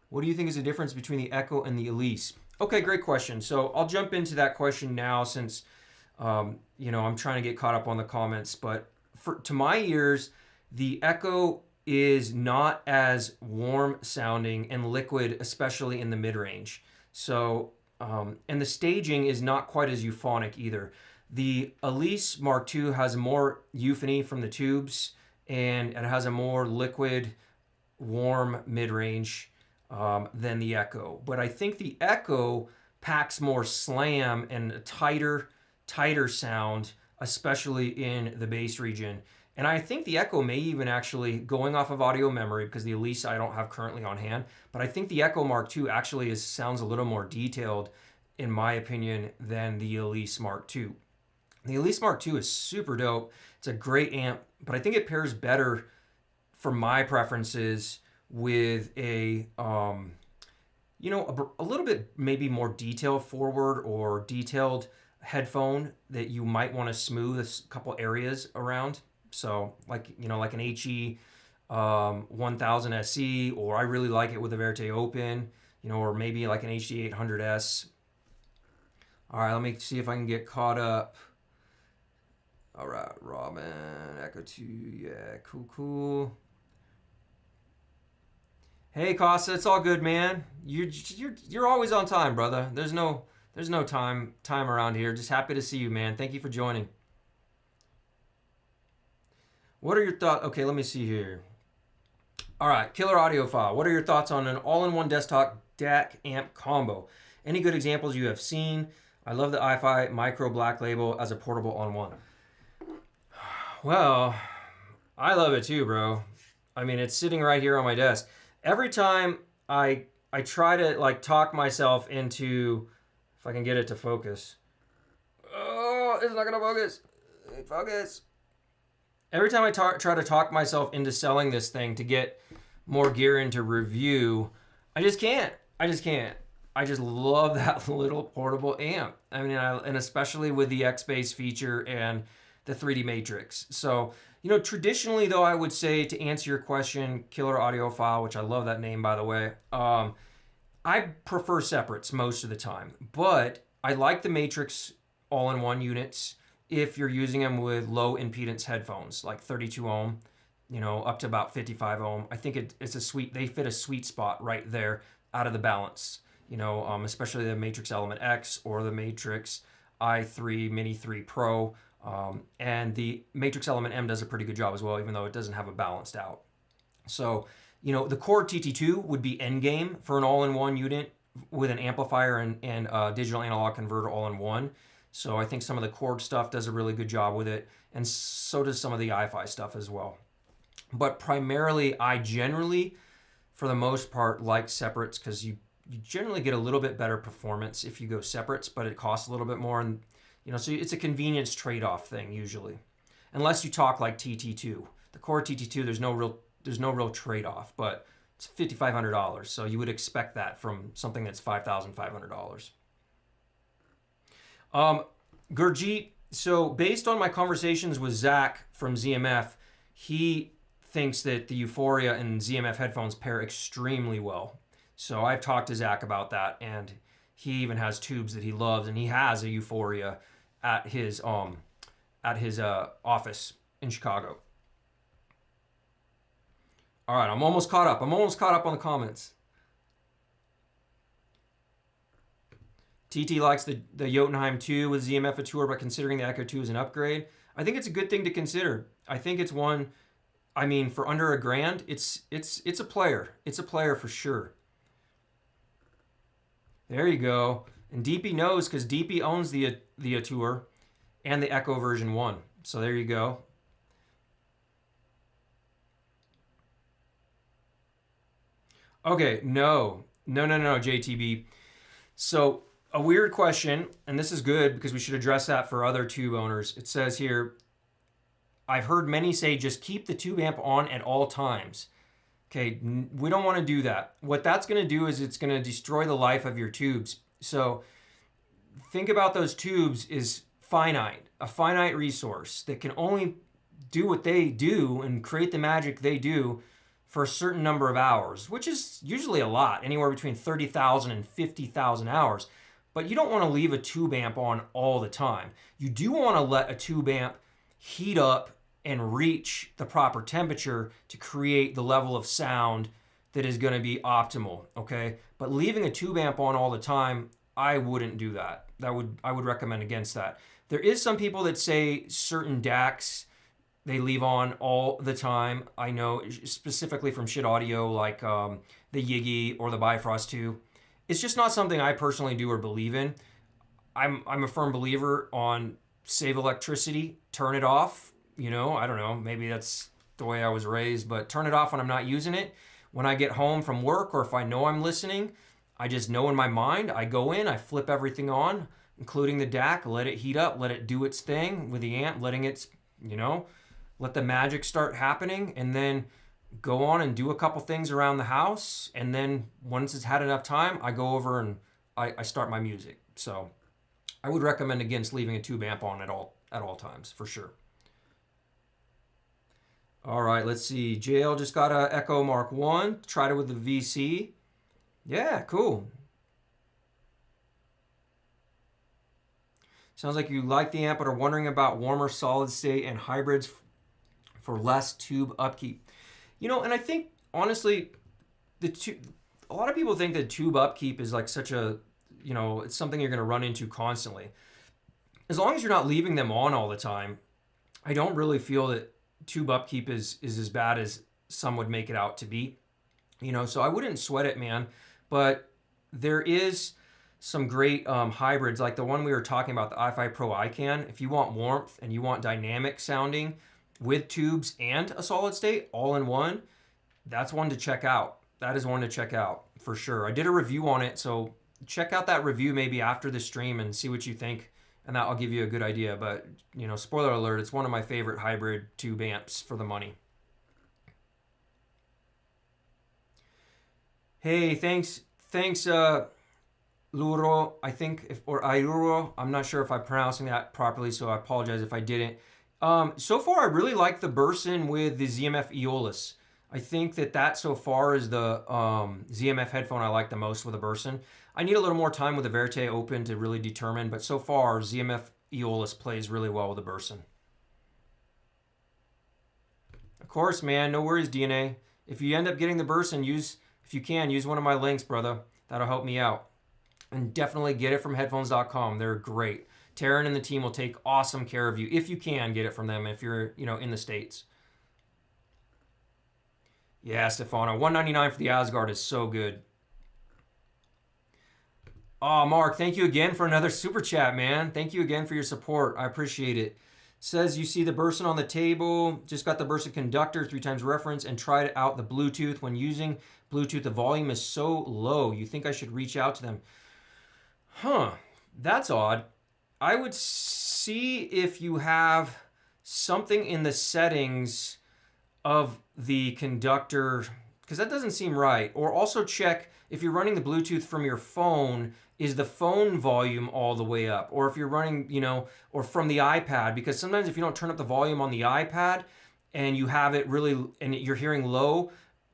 What do you think is the difference between the Echo and the Elise? Okay, great question. So I'll jump into that question now since, I'm trying to get caught up on the comments. But to my ears, the Echo is not as warm sounding and liquid, especially in the mid-range. So, and the staging is not quite as euphonic either. The Elise Mark II has more euphony from the tubes, and it has a more liquid, warm mid-range than the Echo. But I think the Echo packs more slam and a tighter sound, especially in the bass region. And I think the Echo may even actually, going off of audio memory, because the Elise I don't have currently on hand, but I think the Echo Mark II actually sounds a little more detailed, in my opinion, than the Elise Mark II. The Elise Mark II is super dope. It's a great amp, but I think it pairs better for my preferences with a, you know, a little bit maybe more detail forward or detailed headphone that you might want to smooth a couple areas around. So like, you know, like an HE 1000 SE, or I really like it with a Verite Open, you know, or maybe like an HD800s. All right, let me see if I can get caught up. All right, Robin, Echo 2, yeah, cool. Hey, Costa, it's all good, man. You're always on time, brother. There's no time around here. Just happy to see you, man. Thank you for joining. What are your thoughts? Okay, let me see here. All right, Killer Audiophile. What are your thoughts on an all-in-one desktop DAC amp combo? Any good examples you have seen? I love the iFi Micro Black Label as a portable on-one. Well, I love it too, bro. I mean, it's sitting right here on my desk. Every time I try to like talk myself into, if I can get it to focus. Oh, it's not gonna focus. Focus. Every time I try to talk myself into selling this thing to get more gear into review, I just can't. I just love that little portable amp. I mean, and especially with the X-Base feature and the 3D matrix. So, you know, traditionally though, I would say, to answer your question, Killer Audiophile, which I love that name, by the way, I prefer separates most of the time, but I like the matrix all-in-one units if you're using them with low impedance headphones, like 32 ohm, you know, up to about 55 ohm. I think it's a they fit a sweet spot right there out of the balance, you know, especially the Matrix Element X or the Matrix i3 Mini 3 Pro. And the matrix-element-m does a pretty good job as well, even though it doesn't have a balanced out. So, you know, the Cord TT2 would be endgame for an all-in-one unit with an amplifier and digital analog converter all in one. So I think some of the Cord stuff does a really good job with it, and so does some of the iFi stuff as well. But primarily, I generally, for the most part, like separates because you generally get a little bit better performance if you go separates, but it costs a little bit more. And you know, so it's a convenience trade-off thing usually, unless you talk like TT2. The Core TT2, there's no real trade-off, but it's $5,500, so you would expect that from something that's $5,500. Gurjeet, so based on my conversations with Zach from ZMF, he thinks that the Euphoria and ZMF headphones pair extremely well. So I've talked to Zach about that, and he even has tubes that he loves, and he has a Euphoria at his office in Chicago. All right, I'm almost caught up. On the comments. TT likes the Jotunheim 2 with ZMF tour, but considering the Echo 2 is an upgrade, I think it's a good thing to consider. I think it's one, I mean, for under $1,000, it's a player. It's a player for sure. There you go. And DP knows because DP owns the Tour and the Echo version 1. So there you go. Okay, no, JTB. So a weird question, and this is good because we should address that for other tube owners. It says here, I've heard many say just keep the tube amp on at all times. Okay, we don't want to do that. What that's going to do is it's going to destroy the life of your tubes. So think about those tubes is finite, a finite resource that can only do what they do and create the magic they do for a certain number of hours, which is usually a lot, anywhere between 30,000 and 50,000 hours. But you don't want to leave a tube amp on all the time. You do want to let a tube amp heat up and reach the proper temperature to create the level of sound that is going to be optimal, okay? But leaving a tube amp on all the time, I wouldn't do that. I would recommend against that. There is some people that say certain DACs they leave on all the time. I know specifically from Shit Audio, like the Yigi or the Bifrost 2. It's just not something I personally do or believe in. I'm a firm believer on save electricity, turn it off. You know, I don't know, maybe that's the way I was raised, but turn it off when I'm not using it. When I get home from work or if I know I'm listening, I just know in my mind, I go in, I flip everything on, including the DAC. Let it heat up, let it do its thing with the amp, letting it, let the magic start happening, and then go on and do a couple things around the house. And then once it's had enough time, I go over and I start my music. So I would recommend against leaving a tube amp on at all times, for sure. All right, let's see. JL just got a Echo Mark 1. Tried it with the VC. Yeah, cool. Sounds like you like the amp but are wondering about warmer solid state and hybrids for less tube upkeep. And I think, honestly, a lot of people think that tube upkeep is like such a, it's something you're going to run into constantly. As long as you're not leaving them on all the time, I don't really feel that tube upkeep is as bad as some would make it out to be. So I wouldn't sweat it, man. But there is some great hybrids, like the one we were talking about, the i5 Pro iCAN. If you want warmth and you want dynamic sounding with tubes and a solid state all in one, that's one to check out. That is one to check out for sure. I did a review on it, so check out that review maybe after the stream and see what you think, and that'll give you a good idea. But, spoiler alert, it's one of my favorite hybrid tube amps for the money. Hey, thanks, Luro, I think, or Airuro. I'm not sure if I'm pronouncing that properly, so I apologize if I didn't. So far, I really like the Burson with the ZMF Aeolus. I think that so far is the ZMF headphone I like the most with the Burson. I need a little more time with the Verite Open to really determine, but so far, ZMF Aeolus plays really well with the Burson. Of course, man, no worries, DNA. If you end up getting the Burson, if you can, use one of my links, brother. That'll help me out. And definitely get it from headphones.com. They're great. Taryn and the team will take awesome care of you if you can get it from them, if you're, in the States. Yeah, Stefano, $199 for the Asgard is so good. Oh, Mark, thank you again for another super chat, man. Thank you again for your support. I appreciate it. Says you see the Burson on the table, just got the Burson conductor 3x reference and tried out the Bluetooth. When using Bluetooth, the volume is so low. You think I should reach out to them? Huh, that's odd. I would see if you have something in the settings of the conductor, because that doesn't seem right. Or also check if you're running the Bluetooth from your phone, is the phone volume all the way up? Or if you're running, or from the iPad, because sometimes if you don't turn up the volume on the iPad and you have it really, and you're hearing low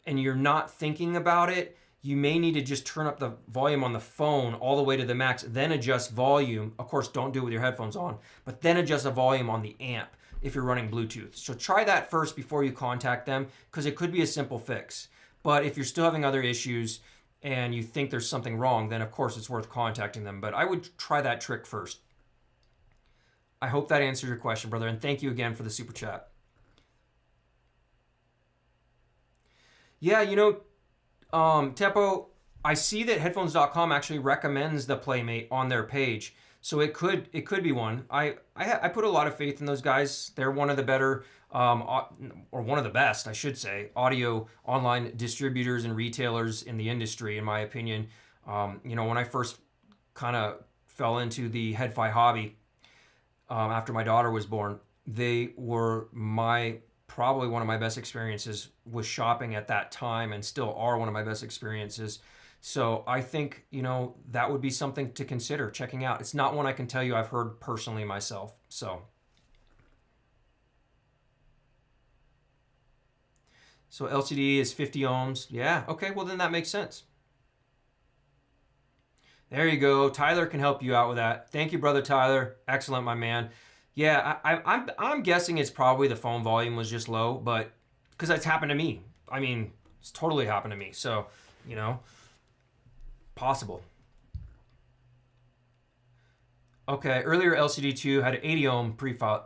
and you're not thinking about it, you may need to just turn up the volume on the phone all the way to the max, then adjust volume. Of course, don't do it with your headphones on, but then adjust the volume on the amp if you're running Bluetooth. So try that first before you contact them, because it could be a simple fix. But if you're still having other issues and you think there's something wrong, then of course it's worth contacting them. But I would try that trick first. I hope that answers your question, brother, and thank you again for the super chat. Yeah, Tempo, I see that headphones.com actually recommends the Playmate on their page. So it could be one. I put a lot of faith in those guys. They're one of the better, or one of the best, I should say, audio online distributors and retailers in the industry, in my opinion. When I first kind of fell into the head-fi hobby after my daughter was born, they were probably one of my best experiences with shopping at that time, and still are one of my best experiences. So I think, that would be something to consider checking out. It's not one I can tell you I've heard personally myself. So LCD is 50 ohms. Yeah, okay, well then that makes sense. There you go. Tyler can help you out with that. Thank you, brother Tyler. Excellent, my man. Yeah, I'm guessing it's probably the phone volume was just low, but because that's happened to me. I mean, it's totally happened to me. So, possible. Okay, earlier LCD2 had an 80 ohm pre-file.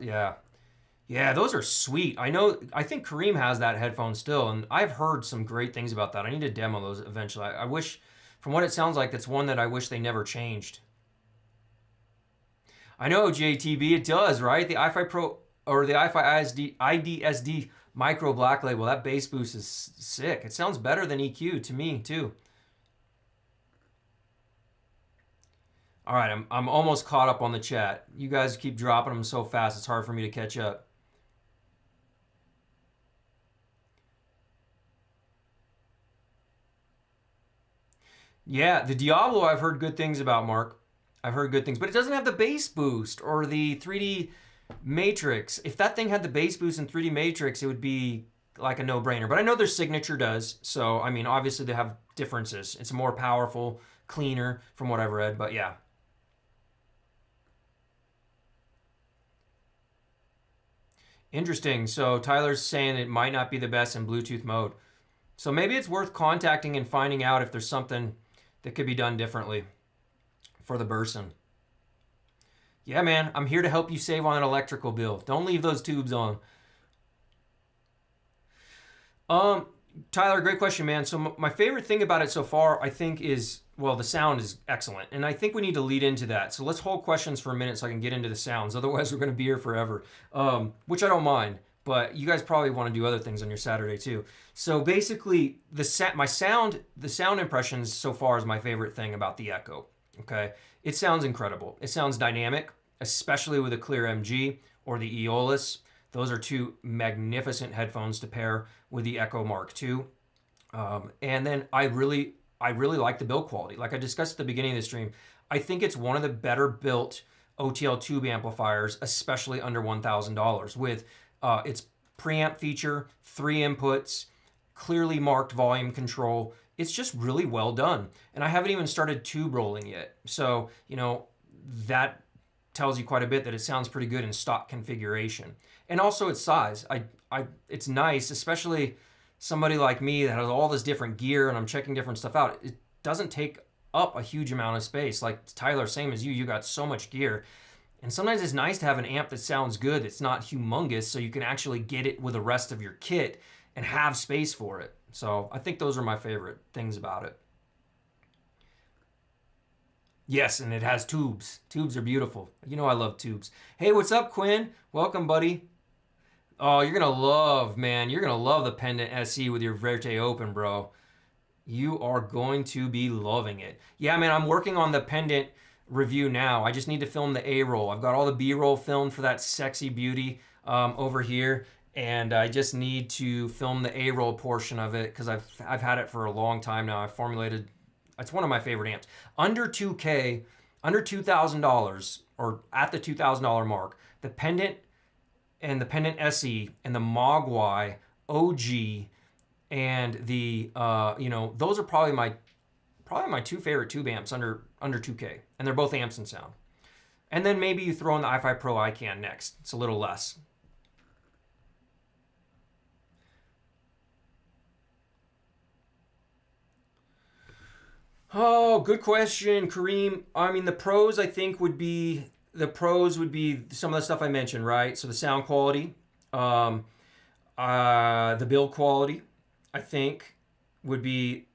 Yeah, those are sweet. I think Kareem has that headphone still, and I've heard some great things about that. I need to demo those eventually. I wish, from what it sounds like, that's one that I wish they never changed. I know, JTB, it does, right? The i5 Pro, or the i5 IDSD Micro Black Label, that bass boost is sick. It sounds better than EQ to me, too. All right, I'm almost caught up on the chat. You guys keep dropping them so fast, it's hard for me to catch up. Yeah, the Diablo I've heard good things about, Mark. I've heard good things, but it doesn't have the bass boost or the 3D matrix. If that thing had the bass boost and 3D matrix, it would be like a no-brainer. But I know their signature does, so I mean, obviously they have differences. It's more powerful, cleaner, from what I've read, but yeah. Interesting. So Tyler's saying it might not be the best in Bluetooth mode. So maybe it's worth contacting and finding out if there's something that could be done differently for the Burson. Yeah, man, I'm here to help you save on an electrical bill. Don't leave those tubes on. Tyler, great question, man. So my favorite thing about it so far, I think, is, well, the sound is excellent. And I think we need to lead into that. So let's hold questions for a minute so I can get into the sounds. Otherwise, we're going to be here forever, which I don't mind. But you guys probably want to do other things on your Saturday too. So basically, the sound impressions so far is my favorite thing about the Echo. Okay, it sounds incredible. It sounds dynamic, especially with a clear MG or the Aeolus. Those are two magnificent headphones to pair with the Echo Mark II. And then I really like the build quality. Like I discussed at the beginning of the stream, I think it's one of the better built OTL tube amplifiers, especially under $1,000, with its preamp feature, 3 inputs, clearly marked volume control. It's just really well done. And I haven't even started tube rolling yet. So, you know, that tells you quite a bit that it sounds pretty good in stock configuration. And also its size. It's nice, especially somebody like me that has all this different gear and I'm checking different stuff out. It doesn't take up a huge amount of space. Like Tyler, same as you got so much gear. And sometimes it's nice to have an amp that sounds good, that's not humongous, so you can actually get it with the rest of your kit and have space for it. So I think those are my favorite things about it. Yes, and it has tubes. Tubes are beautiful. You know I love tubes. Hey, what's up, Quinn? Welcome, buddy. Oh, you're going to love, man. You're going to love the Pendant SE with your Verite Open, bro. You are going to be loving it. Yeah, man, I'm working on the Pendant review now. I just need to film the A-roll. I've got all the B-roll filmed for that sexy beauty over here. And I just need to film the A-roll portion of it because I've had it for a long time now. I've formulated, it's one of my favorite amps. Under 2K, under $2,000, or at the $2,000 mark, the Pendant and the Pendant SE and the Mogwai OG and the those are probably my two favorite tube amps under 2K, and they're both amps and sound. And then maybe you throw in the i5 Pro iCAN next. It's a little less. Oh, good question, Kareem. I mean, the pros I think would be some of the stuff I mentioned, right? So the sound quality, the build quality, I think would be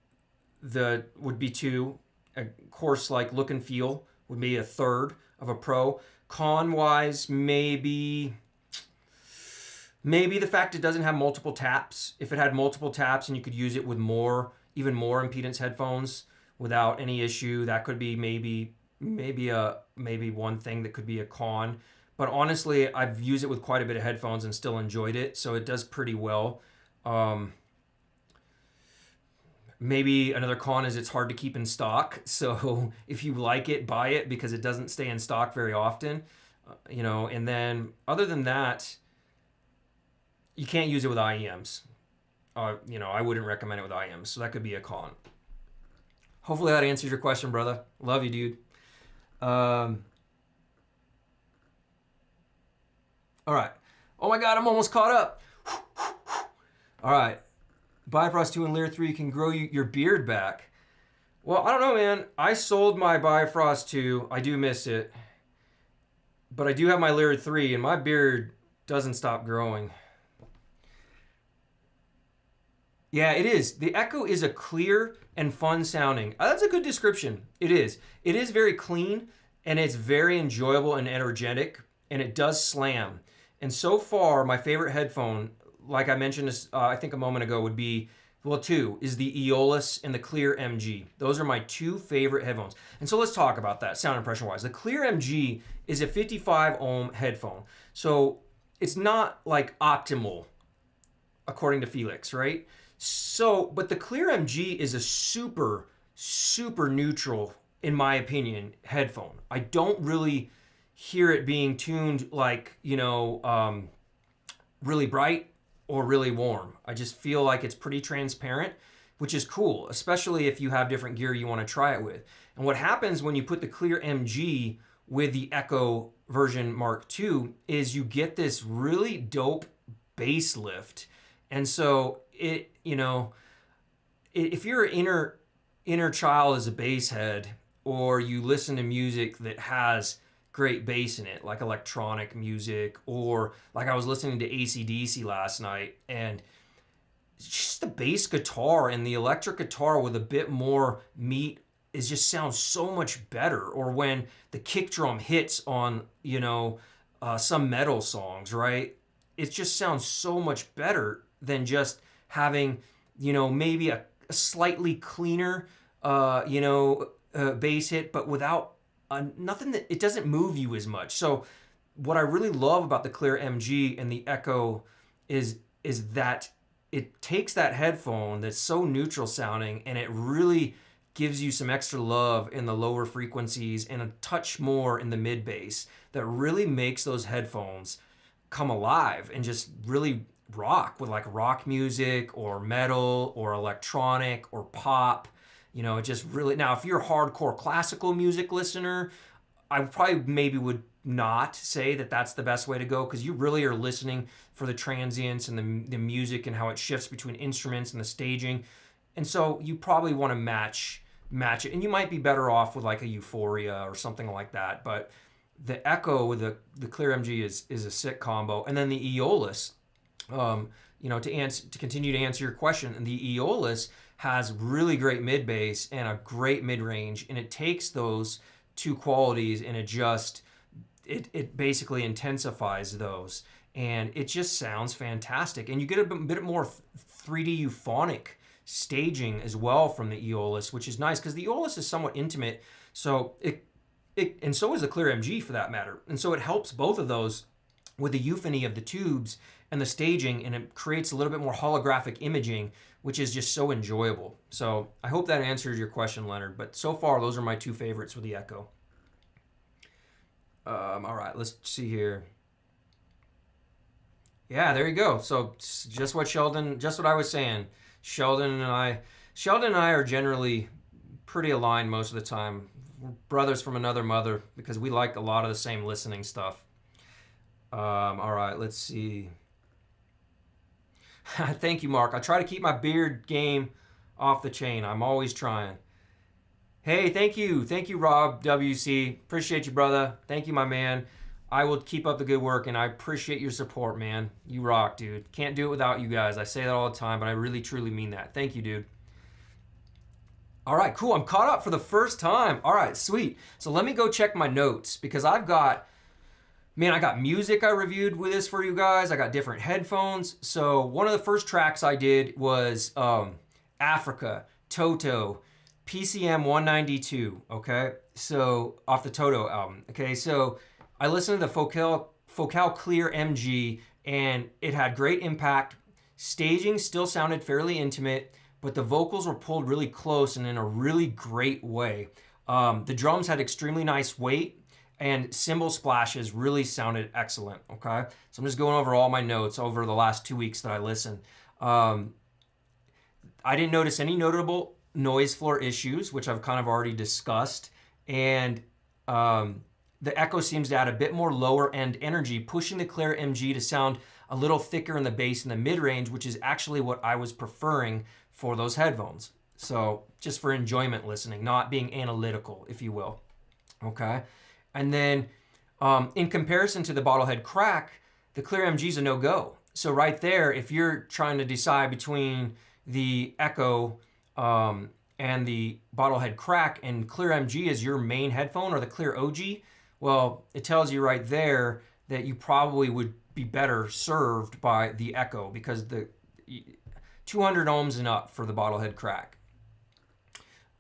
two. Of course, like look and feel would be a third of a pro. Con wise, maybe the fact it doesn't have multiple taps. If it had multiple taps and you could use it with even more impedance headphones without any issue, that could be maybe one thing that could be a con. But honestly, I've used it with quite a bit of headphones and still enjoyed it, so it does pretty well. Maybe another con is it's hard to keep in stock. So if you like it, buy it because it doesn't stay in stock very often. And then other than that, you can't use it with IEMs. I wouldn't recommend it with IEMs, so that could be a con. Hopefully that answers your question, brother. Love you, dude. All right. Oh my God, I'm almost caught up. All right. Bifrost 2 and Lyre 3 can grow your beard back. Well, I don't know, man. I sold my Bifrost 2. I do miss it. But I do have my Lyre 3, and my beard doesn't stop growing. Yeah, it is. The Echo is a clear and fun sounding. That's a good description. It is. It is very clean, and it's very enjoyable and energetic, and it does slam. And so far, my favorite headphone, like I mentioned I think a moment ago, would be well, two, is the Aeolus and the Clear MG. Those are my two favorite headphones. And so let's talk about that sound impression wise. The Clear MG is a 55 ohm headphone. So it's not like optimal according to Feliks, right? So, but the Clear MG is a super, super neutral, in my opinion, headphone. I don't really hear it being tuned like, really bright or really warm. I just feel like it's pretty transparent, which is cool, especially if you have different gear you want to try it with. And what happens when you put the Clear MG with the Echo version Mark II is you get this really dope bass lift. And so if you're an inner child as a bass head, or you listen to music that has great bass in it, like electronic music, or like I was listening to AC/DC last night, and just the bass guitar and the electric guitar with a bit more meat just sounds so much better. Or when the kick drum hits on, some metal songs, right? It just sounds so much better than just having, maybe a slightly cleaner, bass hit, but without nothing that it doesn't move you as much. So what I really love about the Clear MG and the Echo is that it takes that headphone that's so neutral sounding and it really gives you some extra love in the lower frequencies and a touch more in the mid bass that really makes those headphones come alive and just really rock with like rock music or metal or electronic or pop. It just really, now if you're a hardcore classical music listener, I probably maybe would not say that that's the best way to go, because you really are listening for the transients and the music and how it shifts between instruments and the staging. And so you probably want to match it, and you might be better off with like a Euphoria or something like that. But the Echo with the Clear MG is a sick combo. And then the Aeolus, to continue to answer your question, the Aeolus has really great mid bass and a great mid range, and it takes those two qualities and it basically intensifies those, and it just sounds fantastic. And you get a bit more 3D euphonic staging as well from the Aeolus, which is nice because the Aeolus is somewhat intimate. So and so is the Clear MG for that matter. And so it helps both of those with the euphony of the tubes and the staging, and it creates a little bit more holographic imaging, which is just so enjoyable. So I hope that answers your question, Leonard. But so far, those are my two favorites with the Echo. All right, let's see here. Yeah, there you go. So just what I was saying. Sheldon and I are generally pretty aligned most of the time. We're brothers from another mother because we like a lot of the same listening stuff. All right, let's see. Thank you, Mark. I try to keep my beard game off the chain. I'm always trying. Hey, thank you, Rob WC. Appreciate you, brother. Thank you, my man. I will keep up the good work, and I appreciate your support, man. You rock, dude. Can't do it without you guys. I say that all the time, but I really, truly mean that. Thank you, dude. All right, cool. I'm caught up for the first time. All right, sweet. So let me go check my notes, because I got music I reviewed with this for you guys. I got different headphones. So one of the first tracks I did was Africa, Toto, PCM 192, okay? So off the Toto album, okay? So I listened to the Focal Clear MG, and it had great impact. Staging still sounded fairly intimate, but the vocals were pulled really close and in a really great way. The drums had extremely nice weight, and cymbal splashes really sounded excellent, okay? So I'm just going over all my notes over the last 2 weeks that I listened. I didn't notice any notable noise floor issues, which I've kind of already discussed. And the Echo seems to add a bit more lower end energy, pushing the Clear MG to sound a little thicker in the bass in the mid-range, which is actually what I was preferring for those headphones. So just for enjoyment listening, not being analytical, if you will, okay? And then in comparison to the Bottlehead Crack, the Clear MG is a no-go. So right there, if you're trying to decide between the Echo and the Bottlehead Crack and Clear MG is your main headphone, or the Clear OG, well, it tells you right there that you probably would be better served by the Echo, because to 200 ohms and up for the Bottlehead crack.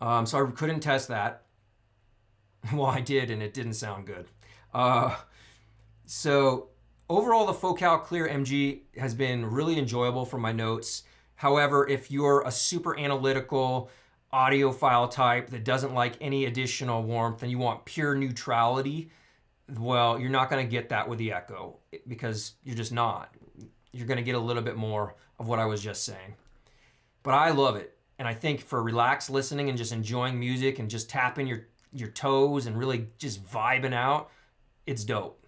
So I couldn't test that. Well, I did, and it didn't sound good. So overall, the Focal Clear MG has been really enjoyable for my notes. However, if you're a super analytical audiophile type that doesn't like any additional warmth and you want pure neutrality, well, you're not going to get that with the Echo, because you're just not. You're going to get a little bit more of what I was just saying. But I love it. And I think for relaxed listening and just enjoying music and just tapping your toes and really just vibing out, it's dope.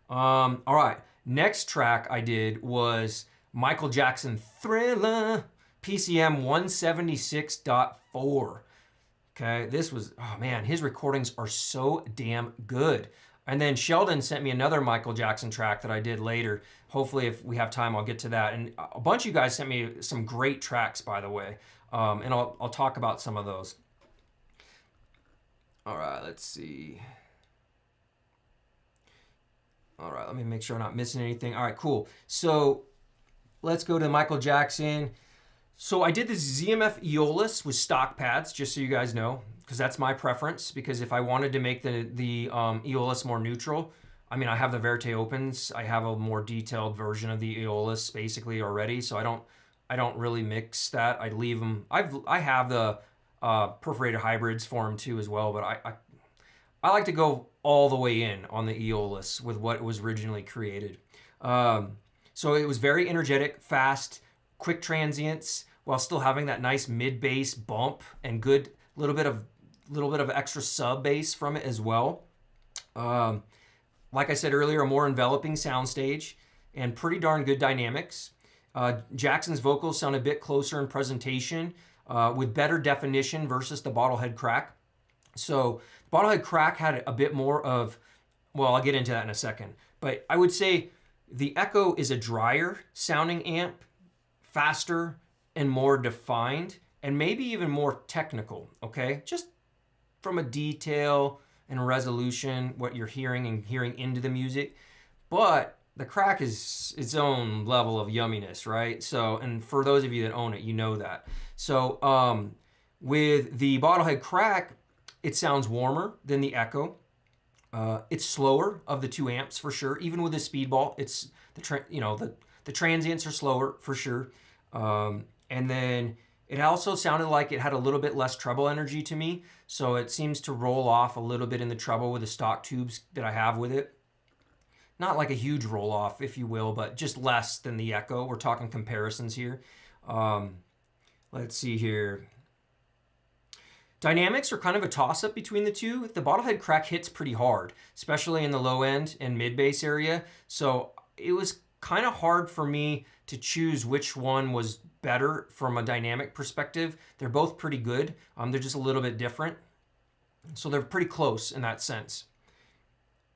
All right, next track I did was Michael Jackson Thriller PCM 176.4. Okay, this was, oh man, his recordings are so damn good. And then Sheldon sent me another Michael Jackson track that I did later. Hopefully, if we have time, I'll get to that. And a bunch of you guys sent me some great tracks, by the way. And I'll talk about some of those. All right, let's see. All right, let me make sure I'm not missing anything. All right, cool. So let's go to Michael Jackson. So I did this ZMF Aeolus with stock pads, just so you guys know, because that's my preference. Because if I wanted to make the Aeolus more neutral, I mean, I have the Verite Opens. I have a more detailed version of the Aeolus basically already, so I don't really mix that. I leave them. I have the perforated hybrids for them too as well, but I like to go all the way in on the Aeolus with what was originally created. So it was very energetic, fast, quick transients, while still having that nice mid-bass bump and good little bit of extra sub bass from it as well. Like I said earlier, a more enveloping soundstage and pretty darn good dynamics. Jackson's vocals sound a bit closer in presentation with better definition versus the Bottlehead crack. So the Bottlehead crack had a bit more of, well, I'll get into that in a second. But I would say the Echo is a drier sounding amp, faster and more defined, and maybe even more technical, okay? Just from a detail and resolution, what you're hearing and hearing into the music. But the crack is its own level of yumminess, right? So, and for those of you that own it, you know that. So with the Bottlehead crack, it sounds warmer than the Echo. It's slower of the two amps for sure. Even with the Speedball, it's the transients are slower for sure. And then it also sounded like it had a little bit less treble energy to me. So it seems to roll off a little bit in the treble with the stock tubes that I have with it. Not like a huge roll off, if you will, but just less than the Echo. We're talking comparisons here. Let's see here. Dynamics are kind of a toss-up between the two. The Bottlehead crack hits pretty hard, especially in the low end and mid-bass area. So it was kind of hard for me to choose which one was better from a dynamic perspective. They're both pretty good. They're just a little bit different. So they're pretty close in that sense.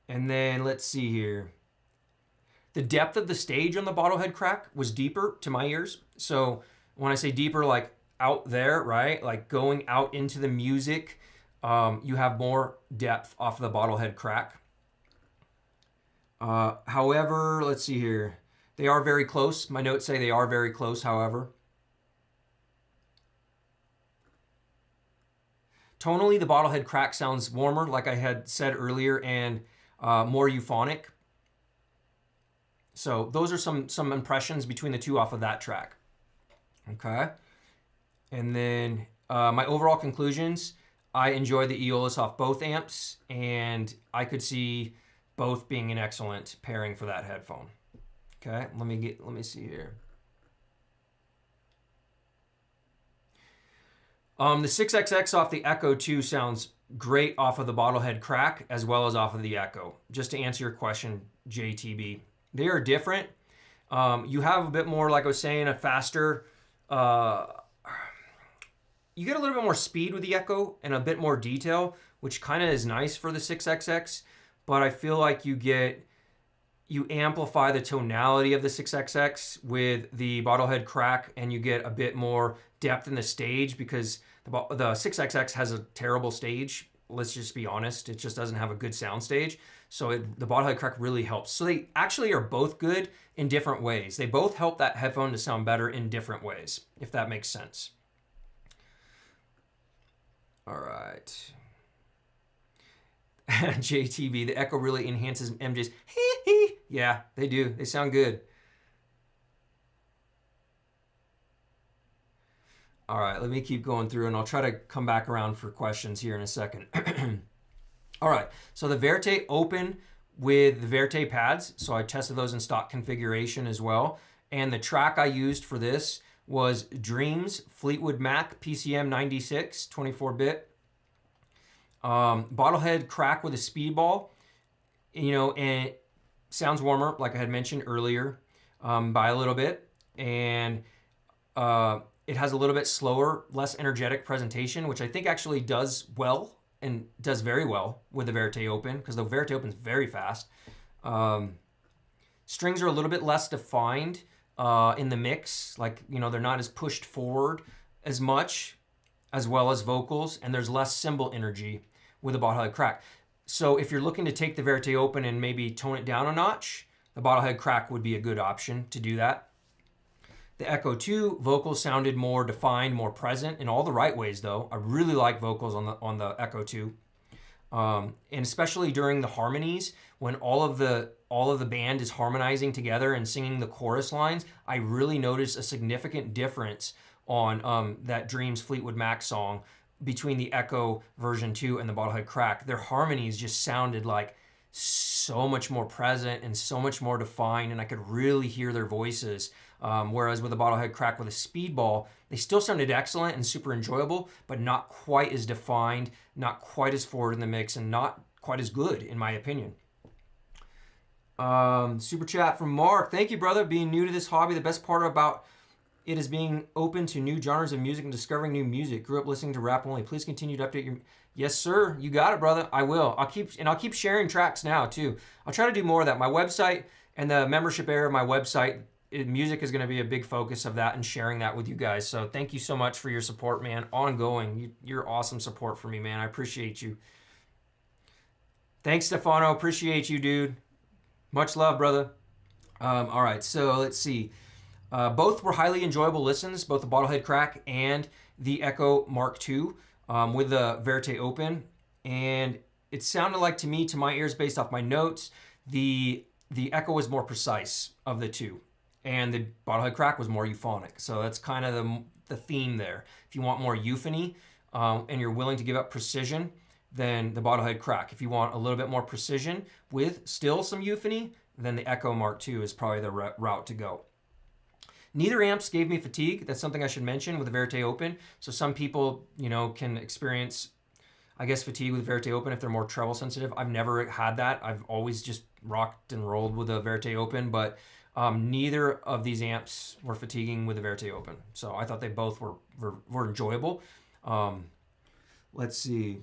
And then let's see here. The depth of the stage on the Bottlehead crack was deeper to my ears. So when I say deeper, like out there, right? Like going out into the music, you have more depth off of the Bottlehead crack. However, let's see here. They are very close. My notes say they are very close, however. Tonally, the Bottlehead crack sounds warmer, like I had said earlier, and more euphonic. So those are some impressions between the two off of that track. Okay. And then my overall conclusions, I enjoyed the Aeolus off both amps, and I could see both being an excellent pairing for that headphone. Okay, let me see here. The 6XX off the Echo 2 sounds great off of the Bottlehead crack as well as off of the Echo. Just to answer your question, JTB. They are different. You have a bit more, like I was saying, a faster, you get a little bit more speed with the Echo and a bit more detail, which kind of is nice for the 6XX, but I feel like you amplify the tonality of the 6XX with the Bottlehead crack, and you get a bit more depth in the stage because the 6XX has a terrible stage let's just be honest, it just doesn't have a good soundstage. So the Bottlehead crack really helps. So they actually are both good in different ways. They both help that headphone to sound better in different ways, if that makes sense. All right. JTV, the echo really enhances MJ's. Yeah, they do. They sound good. All right, let me keep going through and I'll try to come back around for questions here in a second. All right, so the Verite Open with the Verite pads. So I tested those in stock configuration as well. And the track I used for this was Dreams Fleetwood Mac PCM 96, 24-bit. Bottlehead crack with a speedball, you know, and it sounds warmer, like I had mentioned earlier, by a little bit. And it has a little bit slower, less energetic presentation, which I think actually does well and does very well with the Verite Open, because the Verite Open is very fast. Strings are a little bit less defined in the mix, like, you know, they're not as pushed forward as much, as well as vocals, and there's less cymbal energy with the Bottlehead crack. So if you're looking to take the Verite Open and maybe tone it down a notch, the Bottlehead crack would be a good option to do that. The Echo 2 vocals sounded more defined, more present in all the right ways though. I really like vocals on the Echo 2. And especially during the harmonies, when all of the band is harmonizing together and singing the chorus lines, I really noticed a significant difference on that Dreams Fleetwood Mac song between the Echo version 2 and the Bottlehead crack. Their harmonies just sounded like so much more present and so much more defined, and I could really hear their voices. Whereas with the Bottlehead crack with a speedball, they still sounded excellent and super enjoyable, but not quite as defined, not quite as forward in the mix, and not quite as good, in my opinion. Super chat from Mark. Thank you, brother. Being new to this hobby, the best part about it is being open to new genres of music and discovering new music. Grew up listening to rap only. Please continue to update your... Yes, sir. You got it, brother. I will. I'll keep sharing tracks now, too. I'll try to do more of that. My website and the membership area of my website, music is going to be a big focus of that and sharing that with you guys. So thank you so much for your support, man. Ongoing. You're awesome support for me, man. I appreciate you. Thanks, Stefano. Appreciate you, dude. Much love, brother. All right, so let's see. Both were highly enjoyable listens, both the Bottlehead crack and the Echo Mark II with the Verite Open. And it sounded like to me, to my ears, based off my notes, the Echo was more precise of the two. And the Bottlehead crack was more euphonic. So that's kind of the theme there. If you want more euphony and you're willing to give up precision, then the Bottlehead crack. If you want a little bit more precision with still some euphony, then the Echo Mark II is probably the route to go. Neither amps gave me fatigue. That's something I should mention with the Verite Open. So some people, you know, can experience, I guess, fatigue with Verite Open if they're more treble sensitive. I've never had that. I've always just rocked and rolled with the Verite Open, but neither of these amps were fatiguing with the Verite Open. So I thought they both were enjoyable. Let's see.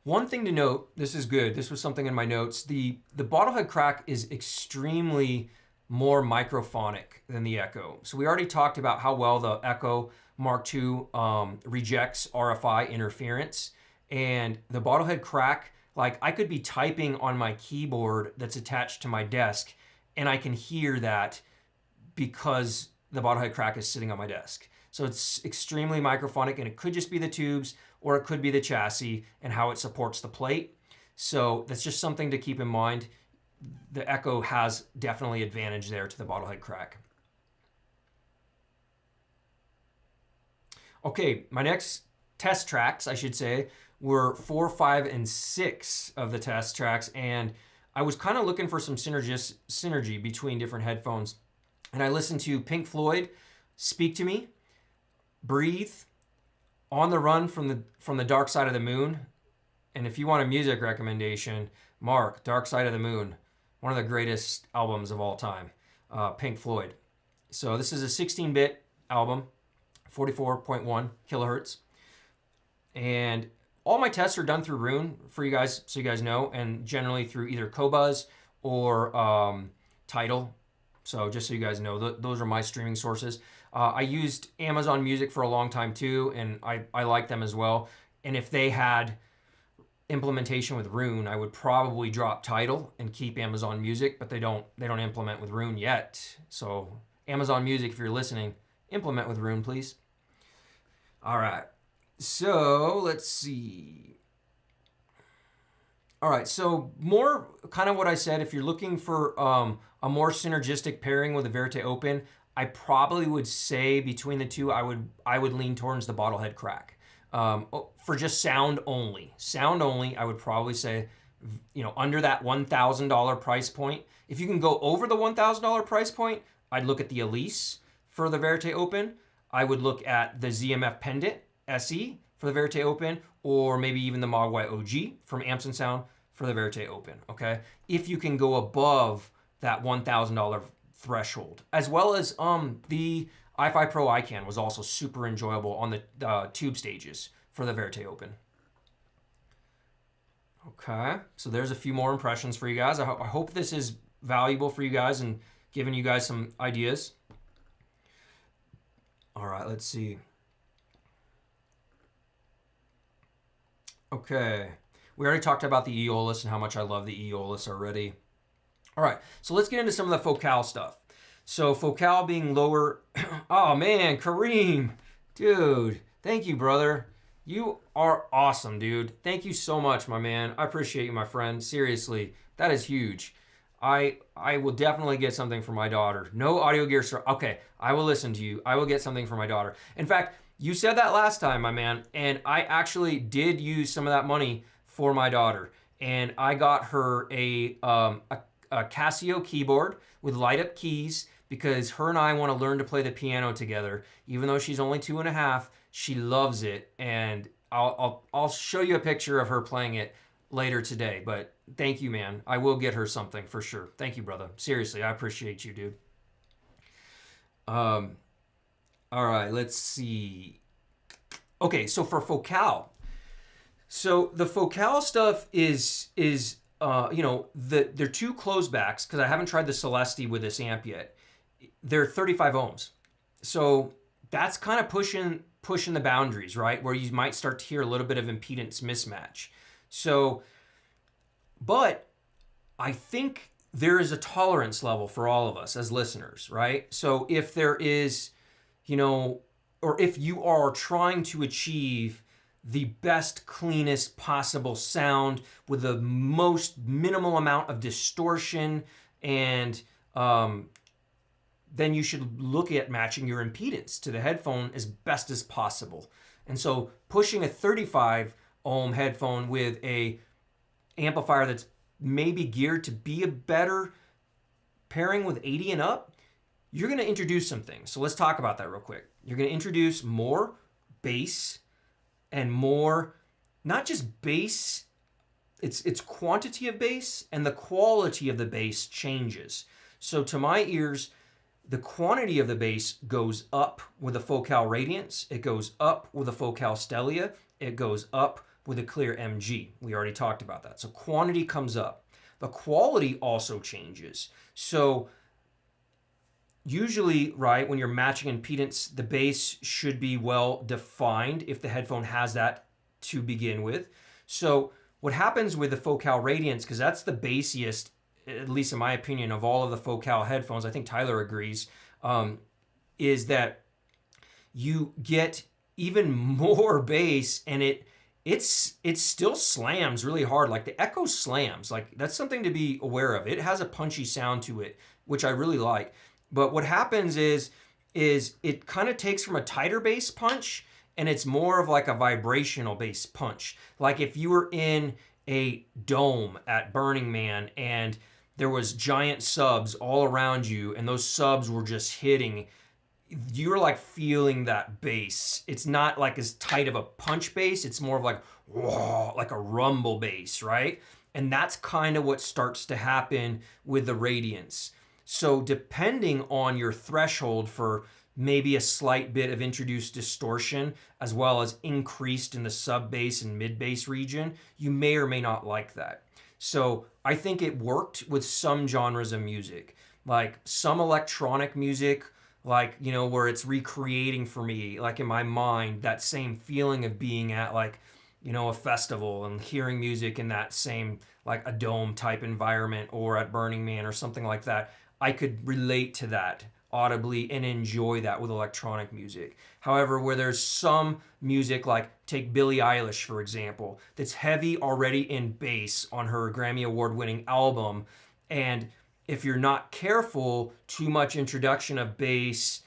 One thing to note, this is good, this was something in my notes, the Bottlehead crack is extremely more microphonic than the Echo. So we already talked about how well the Echo Mark II rejects RFI interference, and the Bottlehead crack, like I could be typing on my keyboard that's attached to my desk and I can hear that because the Bottlehead crack is sitting on my desk. So it's extremely microphonic, and it could just be the tubes or it could be the chassis and how it supports the plate. So that's just something to keep in mind. The Echo has definitely advantage there to the Bottlehead crack. Okay, my next test tracks, I should say, were 4, 5, and 6 of the test tracks, and I was kind of looking for some synergy between different headphones. And I listened to Pink Floyd, Speak to Me, Breathe, On the Run from the Dark Side of the Moon. And if you want a music recommendation, Mark, Dark Side of the Moon, one of the greatest albums of all time, Pink Floyd. So this is a 16-bit album, 44.1 kilohertz. And all my tests are done through Roon for you guys, so you guys know, and generally through either Qobuz or Tidal. So just so you guys know, those are my streaming sources. I used Amazon Music for a long time too, and I like them as well. And if they had implementation with Rune, I would probably drop Tidal and keep Amazon Music, but they don't implement with Rune yet. So Amazon Music, if you're listening, implement with Rune, please. All right. So let's see. All right, so more kind of what I said, if you're looking for a more synergistic pairing with the Verite Open, I probably would say between the two, I would lean towards the Bottlehead Crack. For just sound only, I would probably say, under that $1,000 price point. If you can go over the $1,000 price point, I'd look at the Elise for the Verite Open. I would look at the ZMF Pendant SE for the Verite Open, or maybe even the Mogwai OG from Amps and Sound for the Verite Open, okay? If you can go above that $1,000 threshold, as well as the i5 Pro iCAN was also super enjoyable on the tube stages for the Verite Open. Okay, so there's a few more impressions for you guys. I hope this is valuable for you guys and giving you guys some ideas. All right, let's see. Okay, we already talked about the Aeolus and how much I love the Aeolus already. All right, so let's get into some of the focal stuff. So focal being lower. Oh man, Kareem, dude, thank you, brother. You are awesome, dude. Thank you so much, my man. I appreciate you, my friend. Seriously, that is huge. I will definitely get something for my daughter. No audio gear, sir. Okay, I will listen to you. I will get something for my daughter. In fact, you said that last time, my man, and I actually did use some of that money for my daughter. And I got her a Casio keyboard with light up keys because her and I want to learn to play the piano together. Even though she's only 2.5, she loves it. And I'll show you a picture of her playing it later today. But thank you, man. I will get her something for sure. Thank you, brother. Seriously, I appreciate you, dude. All right, let's see. Okay, so for focal. So the focal stuff is they're two close backs, because I haven't tried the Celesti with this amp yet. They're 35 ohms. So that's kind of pushing the boundaries, right? Where you might start to hear a little bit of impedance mismatch. So, but I think there is a tolerance level for all of us as listeners, right? So if there is, or if you are trying to achieve the best, cleanest possible sound with the most minimal amount of distortion, and then you should look at matching your impedance to the headphone as best as possible. And so pushing a 35 ohm headphone with a amplifier that's maybe geared to be a better pairing with 80 and up, you're going to introduce some things. So let's talk about that real quick. You're going to introduce more bass and more, not just bass, it's quantity of bass, and the quality of the bass changes. So to my ears, the quantity of the bass goes up with a Focal Radiance, it goes up with a Focal Stellia, it goes up with a clear MG. We already talked about that. So quantity comes up. The quality also changes. So usually, right, when you're matching impedance, the bass should be well defined if the headphone has that to begin with. So what happens with the Focal Radiance, because that's the bassiest, at least in my opinion, of all of the Focal headphones, I think Tyler agrees, is that you get even more bass, and it still slams really hard. Like the echo slams, like that's something to be aware of. It has a punchy sound to it, which I really like. But what happens is it kind of takes from a tighter bass punch, and it's more of like a vibrational bass punch. Like if you were in a dome at Burning Man and there was giant subs all around you, and those subs were just hitting, you're like feeling that bass. It's not like as tight of a punch bass. It's more of like, whoa, like a rumble bass, right? And that's kind of what starts to happen with the Radiance. So depending on your threshold for maybe a slight bit of introduced distortion, as well as increased in the sub bass and mid bass region, you may or may not like that. So I think it worked with some genres of music, like some electronic music, like, you know, where it's recreating for me, like in my mind, that same feeling of being at like, you know, a festival and hearing music in that same, like a dome type environment or at Burning Man or something like that. I could relate to that audibly and enjoy that with electronic music. However, where there's some music, like take Billie Eilish, for example, that's heavy already in bass on her Grammy Award winning album. And if you're not careful, too much introduction of bass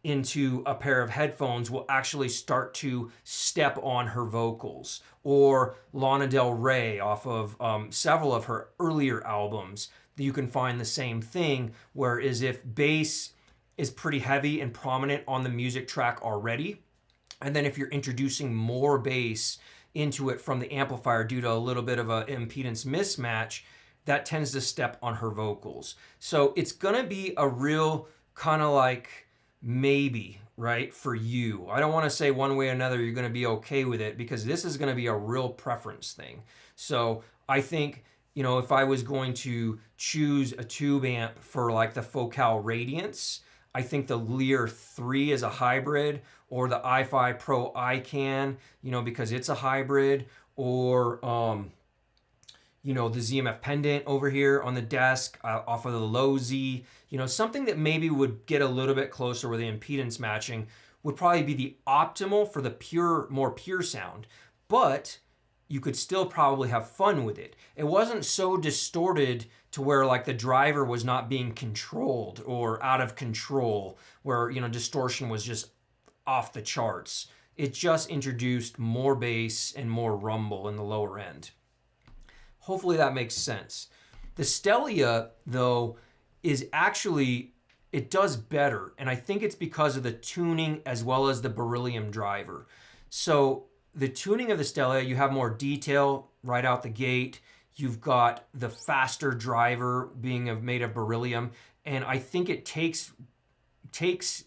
into a pair of headphones will actually start to step on her vocals. Or Lana Del Rey off of several of her earlier albums, you can find the same thing, whereas if bass is pretty heavy and prominent on the music track already, and then if you're introducing more bass into it from the amplifier due to a little bit of an impedance mismatch, that tends to step on her vocals. So it's gonna be a real kind of like maybe, right, for you. I don't want to say one way or another you're going to be okay with it, because this is going to be a real preference thing. So I think, you know, if I was going to choose a tube amp for like the Focal Radiance, I think the Lear 3 is a hybrid, or the i5 Pro iCAN, you know, because it's a hybrid, or you know, the ZMF pendant over here on the desk off of the Low Z, you know, something that maybe would get a little bit closer with the impedance matching would probably be the optimal for the pure, more pure sound. But you could still probably have fun with it. It wasn't so distorted to where like the driver was not being controlled or out of control, where, you know, distortion was just off the charts. It just introduced more bass and more rumble in the lower end. Hopefully that makes sense. The Stellia, though, is actually, it does better. And I think it's because of the tuning as well as the beryllium driver. So the tuning of the Stellia, you have more detail right out the gate. You've got the faster driver being made of beryllium. And I think it takes,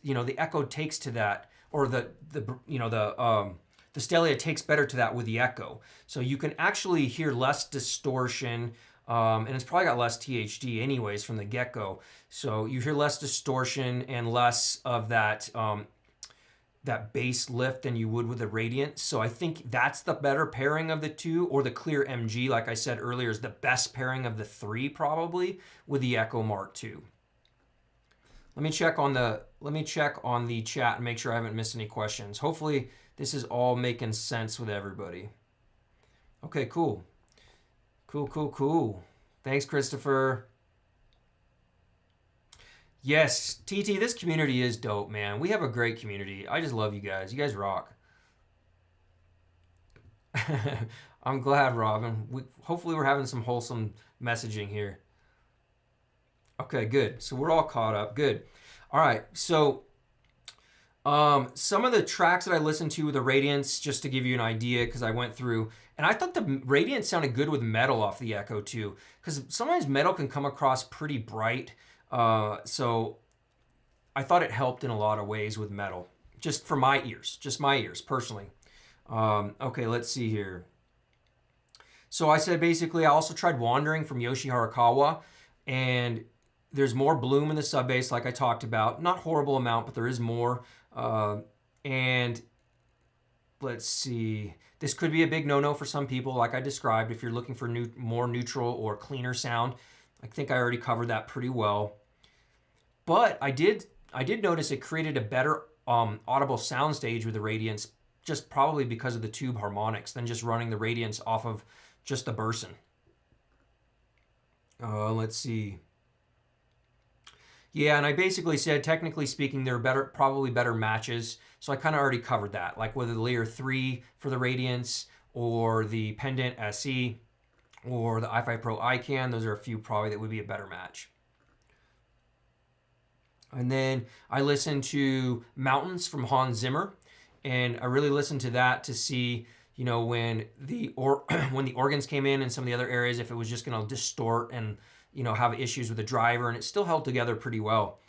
you know, the Echo takes to that, or the Stellia takes better to that with the Echo. So you can actually hear less distortion, and it's probably got less THD anyways from the get-go. So you hear less distortion and less of that, that bass lift than you would with the Radiance. So I think that's the better pairing of the two, or the Clear MG, like I said earlier, is the best pairing of the three probably with the Echo Mark II. Let me check on the chat and make sure I haven't missed any questions. Hopefully this is all making sense with everybody. Okay, cool. Cool. Thanks, Christopher. Yes, TT, this community is dope, man. We have a great community. I just love you guys. You guys rock. I'm glad, Robin. Hopefully we're having some wholesome messaging here. Okay, good. So we're all caught up. Good. All right. So some of the tracks that I listened to with the Radiance, just to give you an idea, because I went through, and I thought the Radiance sounded good with metal off the Echo too, because sometimes metal can come across pretty bright. So I thought it helped in a lot of ways with metal, just for my ears, personally. Okay, let's see here. So I said basically I also tried Wandering from Yoshi Harakawa, and there's more bloom in the sub bass like I talked about. Not horrible amount, but there is more. And let's see. This could be a big no-no for some people, like I described, if you're looking for more neutral or cleaner sound. I think I already covered that pretty well. But I did notice it created a better audible soundstage with the Radiance, just probably because of the tube harmonics, than just running the Radiance off of just the Burson. Let's see. Yeah, and I basically said, technically speaking, they're probably better matches. So I kind of already covered that, like with the Lear 3 for the Radiance, or the Pendant SE, or the i5 Pro iCAN. Those are a few probably that would be a better match. And then I listened to Mountains from Hans Zimmer, and I really listened to that to see, you know, when the organs came in and some of the other areas, if it was just going to distort and, you know, have issues with the driver, and it still held together pretty well.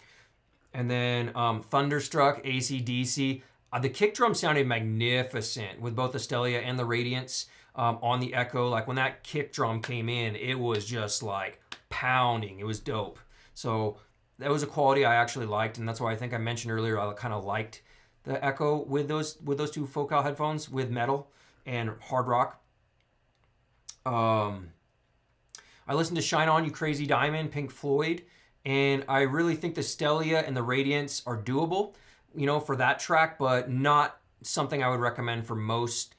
And then Thunderstruck, AC/DC. The kick drum sounded magnificent with both the Stellia and the Radiance on the Echo. Like when that kick drum came in, it was just like pounding. It was dope. So that was a quality I actually liked, and that's why I think I mentioned earlier I kind of liked the Echo with those two Focal headphones with metal and hard rock. I listened to Shine On You Crazy Diamond, Pink Floyd, and I really think the Stellia and the Radiance are doable, you know, for that track, but not something I would recommend for most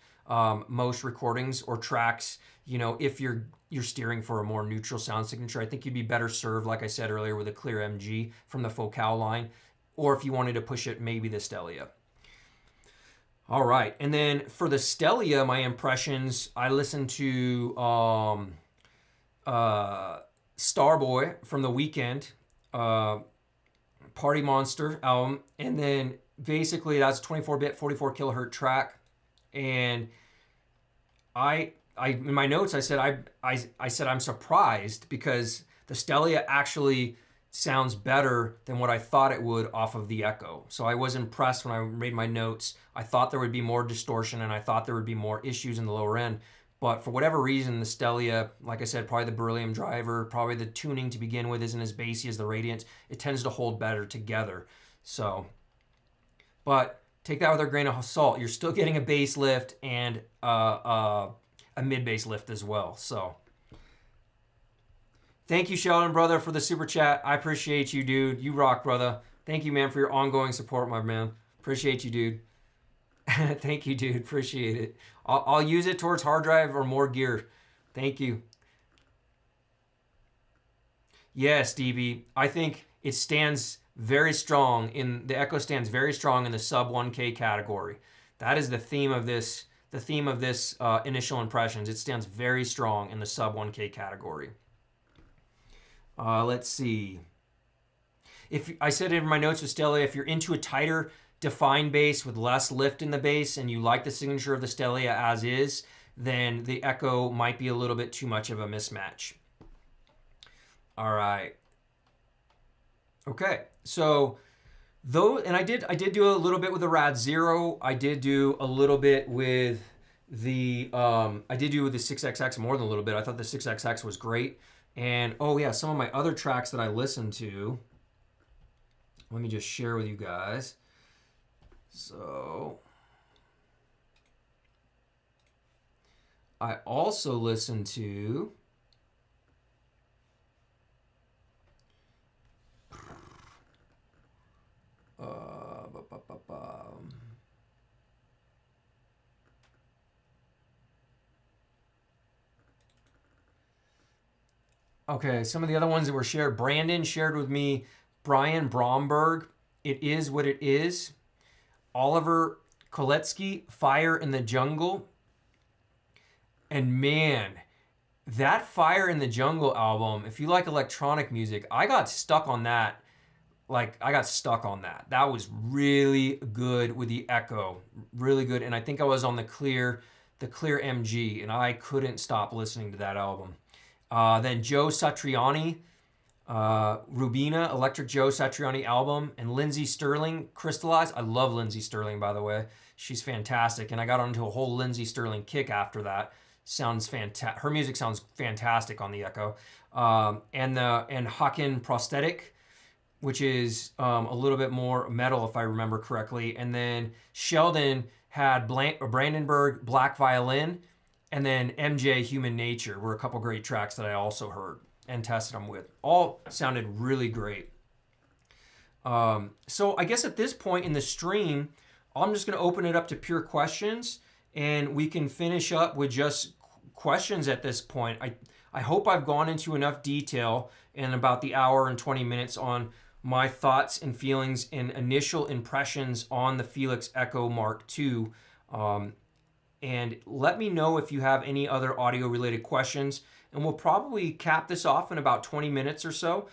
recordings or tracks. You know, if you're steering for a more neutral sound signature, I think you'd be better served, like I said earlier, with a clear MG from the Focal line, or if you wanted to push it, maybe the Stellia. All right, and then for the Stellia, my impressions, I listened to Starboy from The Weeknd, Party Monster album, and then basically that's 24-bit 44 kilohertz track. And I in my notes I said I'm surprised because the Stellia actually sounds better than what I thought it would off of the Echo. So I was impressed when I made my notes. I thought there would be more distortion and I thought there would be more issues in the lower end. But for whatever reason, the Stellia, like I said, probably the beryllium driver, probably the tuning to begin with isn't as bassy as the Radiance. It tends to hold better together. So, but take that with a grain of salt. You're still getting a bass lift and a mid-bass lift as well. So, thank you, Sheldon, brother, for the super chat. I appreciate you, dude. You rock, brother. Thank you, man, for your ongoing support, my man. Appreciate you, dude. Thank you, dude. Appreciate it. I'll use it towards hard drive or more gear. Thank you. Yes, DB. I think it stands very strong the Echo stands very strong in the sub 1K category. That is the theme of this. The theme of this initial impressions. It stands very strong in the sub 1K category. Let's see. If I said in my notes with Stellia, if you're into a tighter defined bass with less lift in the bass and you like the signature of the Stellia as is, then the Echo might be a little bit too much of a mismatch. All right. Okay. So and I did do a little bit with the Rad Zero. I did do a little bit with the 6XX more than a little bit. I thought the 6XX was great. And oh yeah, some of my other tracks that I listened to, let me just share with you guys. So I also listened to okay, some of the other ones that were shared. Brandon shared with me Brian Bromberg, It Is What It Is. Oliver Koletsky, Fire in the Jungle. And man, that Fire in the Jungle album, if you like electronic music, I got stuck on that. That was really good with the Echo. Really good. And I think I was on the clear MG, and I couldn't stop listening to that album. Then Joe Satriani, Rubina, Electric Joe Satriani album, and Lindsey Sterling, Crystallize. I love Lindsey Sterling, by the way. She's fantastic, and I got onto a whole Lindsey Sterling kick after that. Sounds fantastic. Her music sounds fantastic on the Echo. And Haken Prosthetic, which is a little bit more metal, if I remember correctly. And then Sheldon had Brandenburg Black Violin, and then MJ Human Nature were a couple great tracks that I also heard and tested them with. All sounded really great. So I guess at this point in the stream, I'm just going to open it up to pure questions, and we can finish up with just questions at this point. I hope I've gone into enough detail in about the hour and 20 minutes on my thoughts and feelings and initial impressions on the Feliks Echo Mark II. And let me know if you have any other audio related questions, and we'll probably cap this off in about 20 minutes or so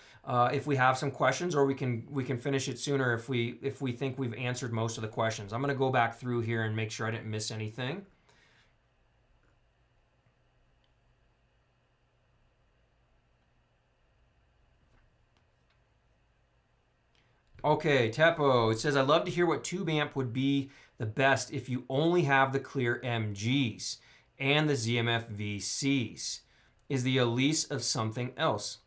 if we have some questions, or we can finish it sooner if we think we've answered most of the questions. I'm going to go back through here and make sure I didn't miss anything. Okay, Tepo, it says, I'd love to hear what tube amp would be the best if you only have the clear MGs and the ZMF VCs. Is the Elise of something else?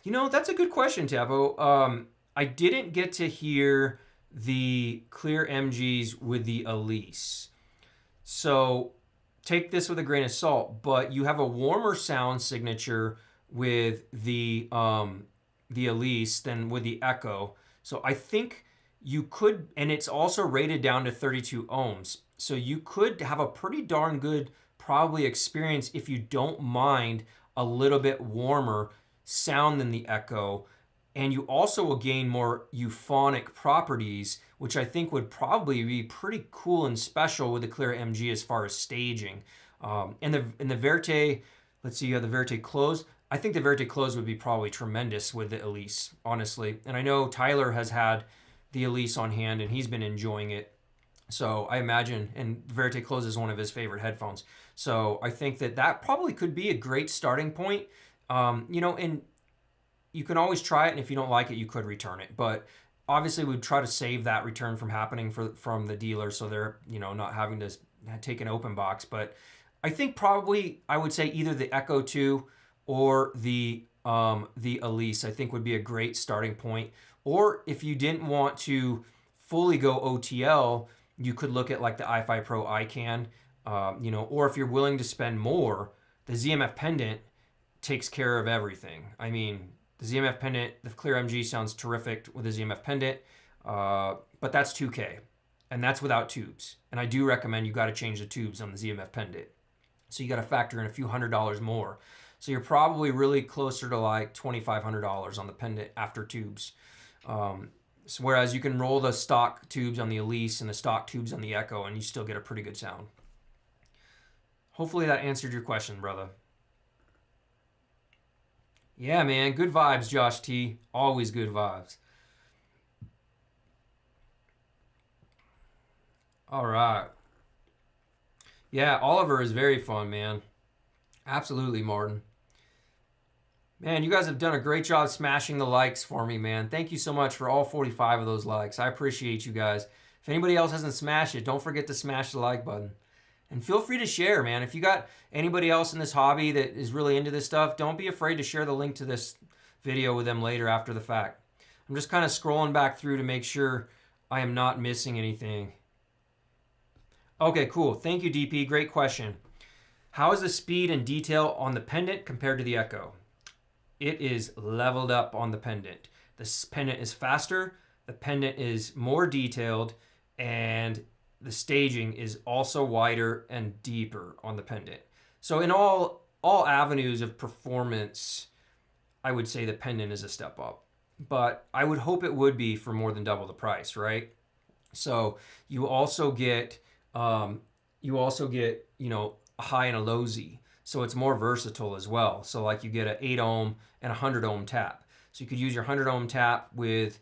That's a good question, Tabo. I didn't get to hear the clear MGs with the Elise. So take this with a grain of salt, but you have a warmer sound signature with the Elise than with the Echo. So I think you could, and it's also rated down to 32 ohms. So you could have a pretty darn good probably experience if you don't mind a little bit warmer sound than the Echo. And you also will gain more euphonic properties, which I think would probably be pretty cool and special with the Clear MG as far as staging. And the Verite, let's see, you have the Verite Close. I think the Verite Close would be probably tremendous with the Elise, honestly. And I know Tyler has had the Elise on hand and he's been enjoying it. So I imagine, and Verite Close is one of his favorite headphones. So I think that probably could be a great starting point. And you can always try it, and if you don't like it, you could return it. But obviously, we'd try to save that return from happening from the dealer, so they're not having to take an open box. But I think probably I would say either the Echo 2 or the Elise. I think would be a great starting point. Or if you didn't want to fully go OTL, you could look at like the i5 Pro iCAN. Or if you're willing to spend more, the ZMF pendant takes care of everything. I mean, the ZMF pendant, the Clear MG sounds terrific with the ZMF pendant, but that's 2K, and that's without tubes. And I do recommend you got to change the tubes on the ZMF pendant. So you got to factor in a few $100s more. So you're probably really closer to like $2,500 on the pendant after tubes. Whereas you can roll the stock tubes on the Elise and the stock tubes on the Echo, and you still get a pretty good sound. Hopefully that answered your question, brother. Yeah, man. Good vibes, Josh T. Always good vibes. All right. Yeah, Oliver is very fun, man. Absolutely, Martin. Man, you guys have done a great job smashing the likes for me, man. Thank you so much for all 45 of those likes. I appreciate you guys. If anybody else hasn't smashed it, don't forget to smash the like button. And feel free to share, man. If you got anybody else in this hobby that is really into this stuff, don't be afraid to share the link to this video with them later after the fact. I'm just kind of scrolling back through to make sure I am not missing anything. Okay, cool. Thank you, DP. Great question. How is the speed and detail on the pendant compared to the Echo? It is leveled up on the pendant. The pendant is faster, the pendant is more detailed, and the staging is also wider and deeper on the pendant. So in all avenues of performance, I would say the pendant is a step up. But I would hope it would be for more than double the price, right? So you also get a high and a low Z. So it's more versatile as well. So like you get an 8 ohm and a 100 ohm tap. So you could use your 100 ohm tap with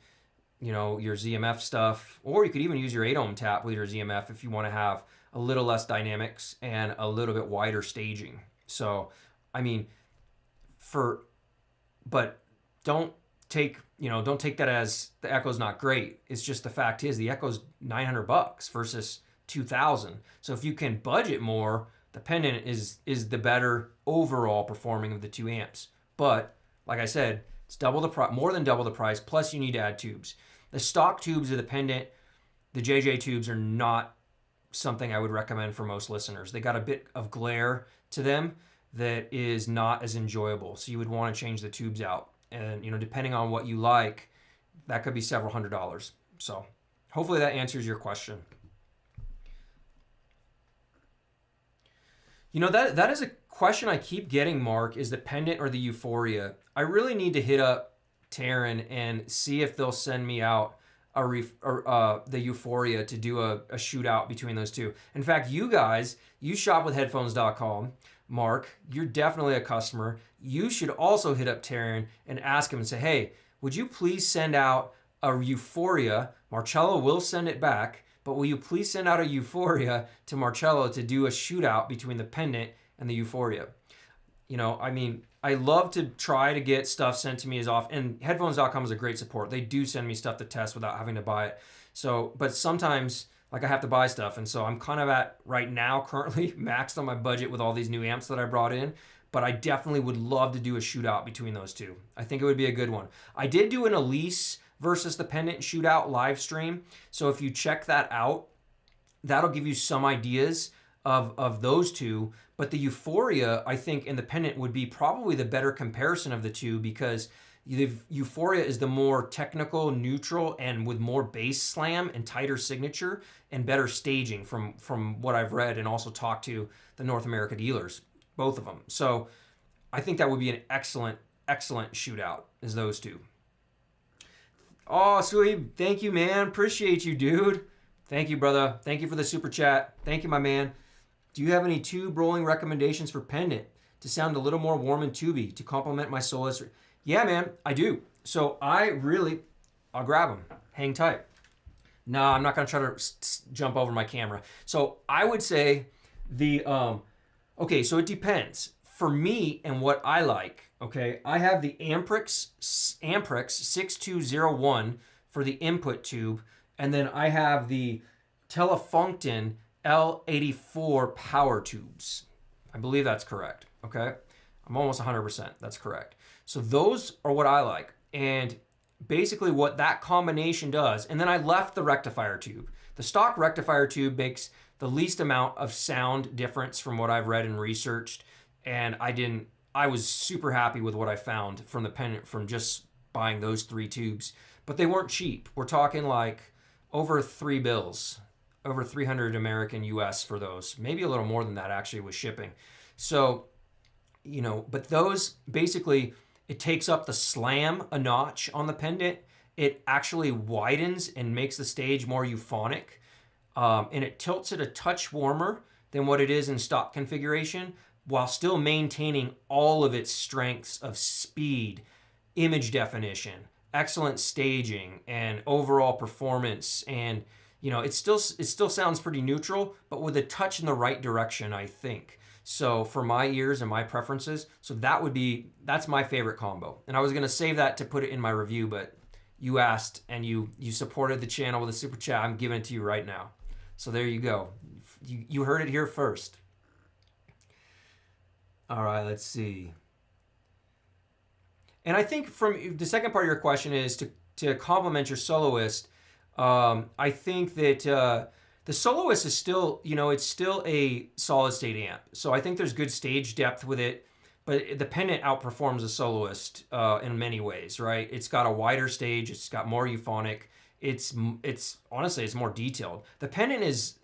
your ZMF stuff, or you could even use your 8 ohm tap with your ZMF if you want to have a little less dynamics and a little bit wider staging. So, I mean, but don't take that as the Echo's not great. It's just the fact is the Echo's $900 versus $2,000. So if you can budget more, the pendant is the better overall performing of the two amps. But like I said, it's more than double the price. Plus you need to add tubes. The stock tubes of the pendant, the JJ tubes, are not something I would recommend for most listeners. They got a bit of glare to them that is not as enjoyable. So you would want to change the tubes out. And depending on what you like, that could be several $100s. So hopefully that answers your question. That is a question I keep getting, Mark, is the pendant or the Euphoria. I really need to hit up Taryn and see if they'll send me out the Euphoria to do a shootout between those two. In fact, you shop with headphones.com. Mark, you're definitely a customer. You should also hit up Taryn and ask him and say, hey, would you please send out a Euphoria? Marcello will send it back. But will you please send out a Euphoria to Marcello to do a shootout between the pendant and the Euphoria? I love to try to get stuff sent to me as often. And headphones.com is a great support. They do send me stuff to test without having to buy it. So, but sometimes I have to buy stuff. And so I'm kind of at right now currently maxed on my budget with all these new amps that I brought in. but I definitely would love to do a shootout between those two. I think it would be a good one. I did do an Elise versus the pendant shootout live stream. So if you check that out, that'll give you some ideas of those two. But the Euphoria, I think, and the pendant would be probably the better comparison of the two, because the Euphoria is the more technical, neutral, and with more bass slam and tighter signature and better staging from what I've read and also talked to the North America dealers, both of them. So I think that would be an excellent, excellent shootout, is those two. Oh, sweet. Thank you, man. Appreciate you, dude. Thank you, brother. Thank you for the super chat. Thank you, my man. Do you have any tube rolling recommendations for pendant to sound a little more warm and tubey to complement my soloist? Yeah, man, I do. So I'll grab them. Hang tight. No, I'm not going to try to jump over my camera. So I would say okay, so it depends. For me and what I like, okay, I have the Amprix 6201 for the input tube, and then I have the Telefunken L84 power tubes. I believe that's correct, okay? I'm almost 100%, that's correct. So those are what I like. And basically what that combination does, and then I left the rectifier tube. The stock rectifier tube makes the least amount of sound difference from what I've read and researched. And I was super happy with what I found from the pendant from just buying those 3 tubes. But they weren't cheap. We're talking like over $3, over 300 American US for those. Maybe a little more than that actually with shipping. So, but those basically, it takes up the slam a notch on the pendant. It actually widens and makes the stage more euphonic. And it tilts it a touch warmer than what it is in stock configuration, while still maintaining all of its strengths of speed, image definition, excellent staging, and overall performance. And it still sounds pretty neutral, but with a touch in the right direction, I think. So for my ears and my preferences, so that's my favorite combo. And I was gonna save that to put it in my review, but you asked and you supported the channel with a super chat. I'm giving it to you right now. So there you go. You heard it here first. All right, let's see. And I think from the second part of your question is to complement your soloist. I think that the soloist is still, it's still a solid state amp. So I think there's good stage depth with it, but the pendant outperforms the soloist in many ways, right? It's got a wider stage. It's got more euphonic. It's honestly, it's more detailed. The pendant is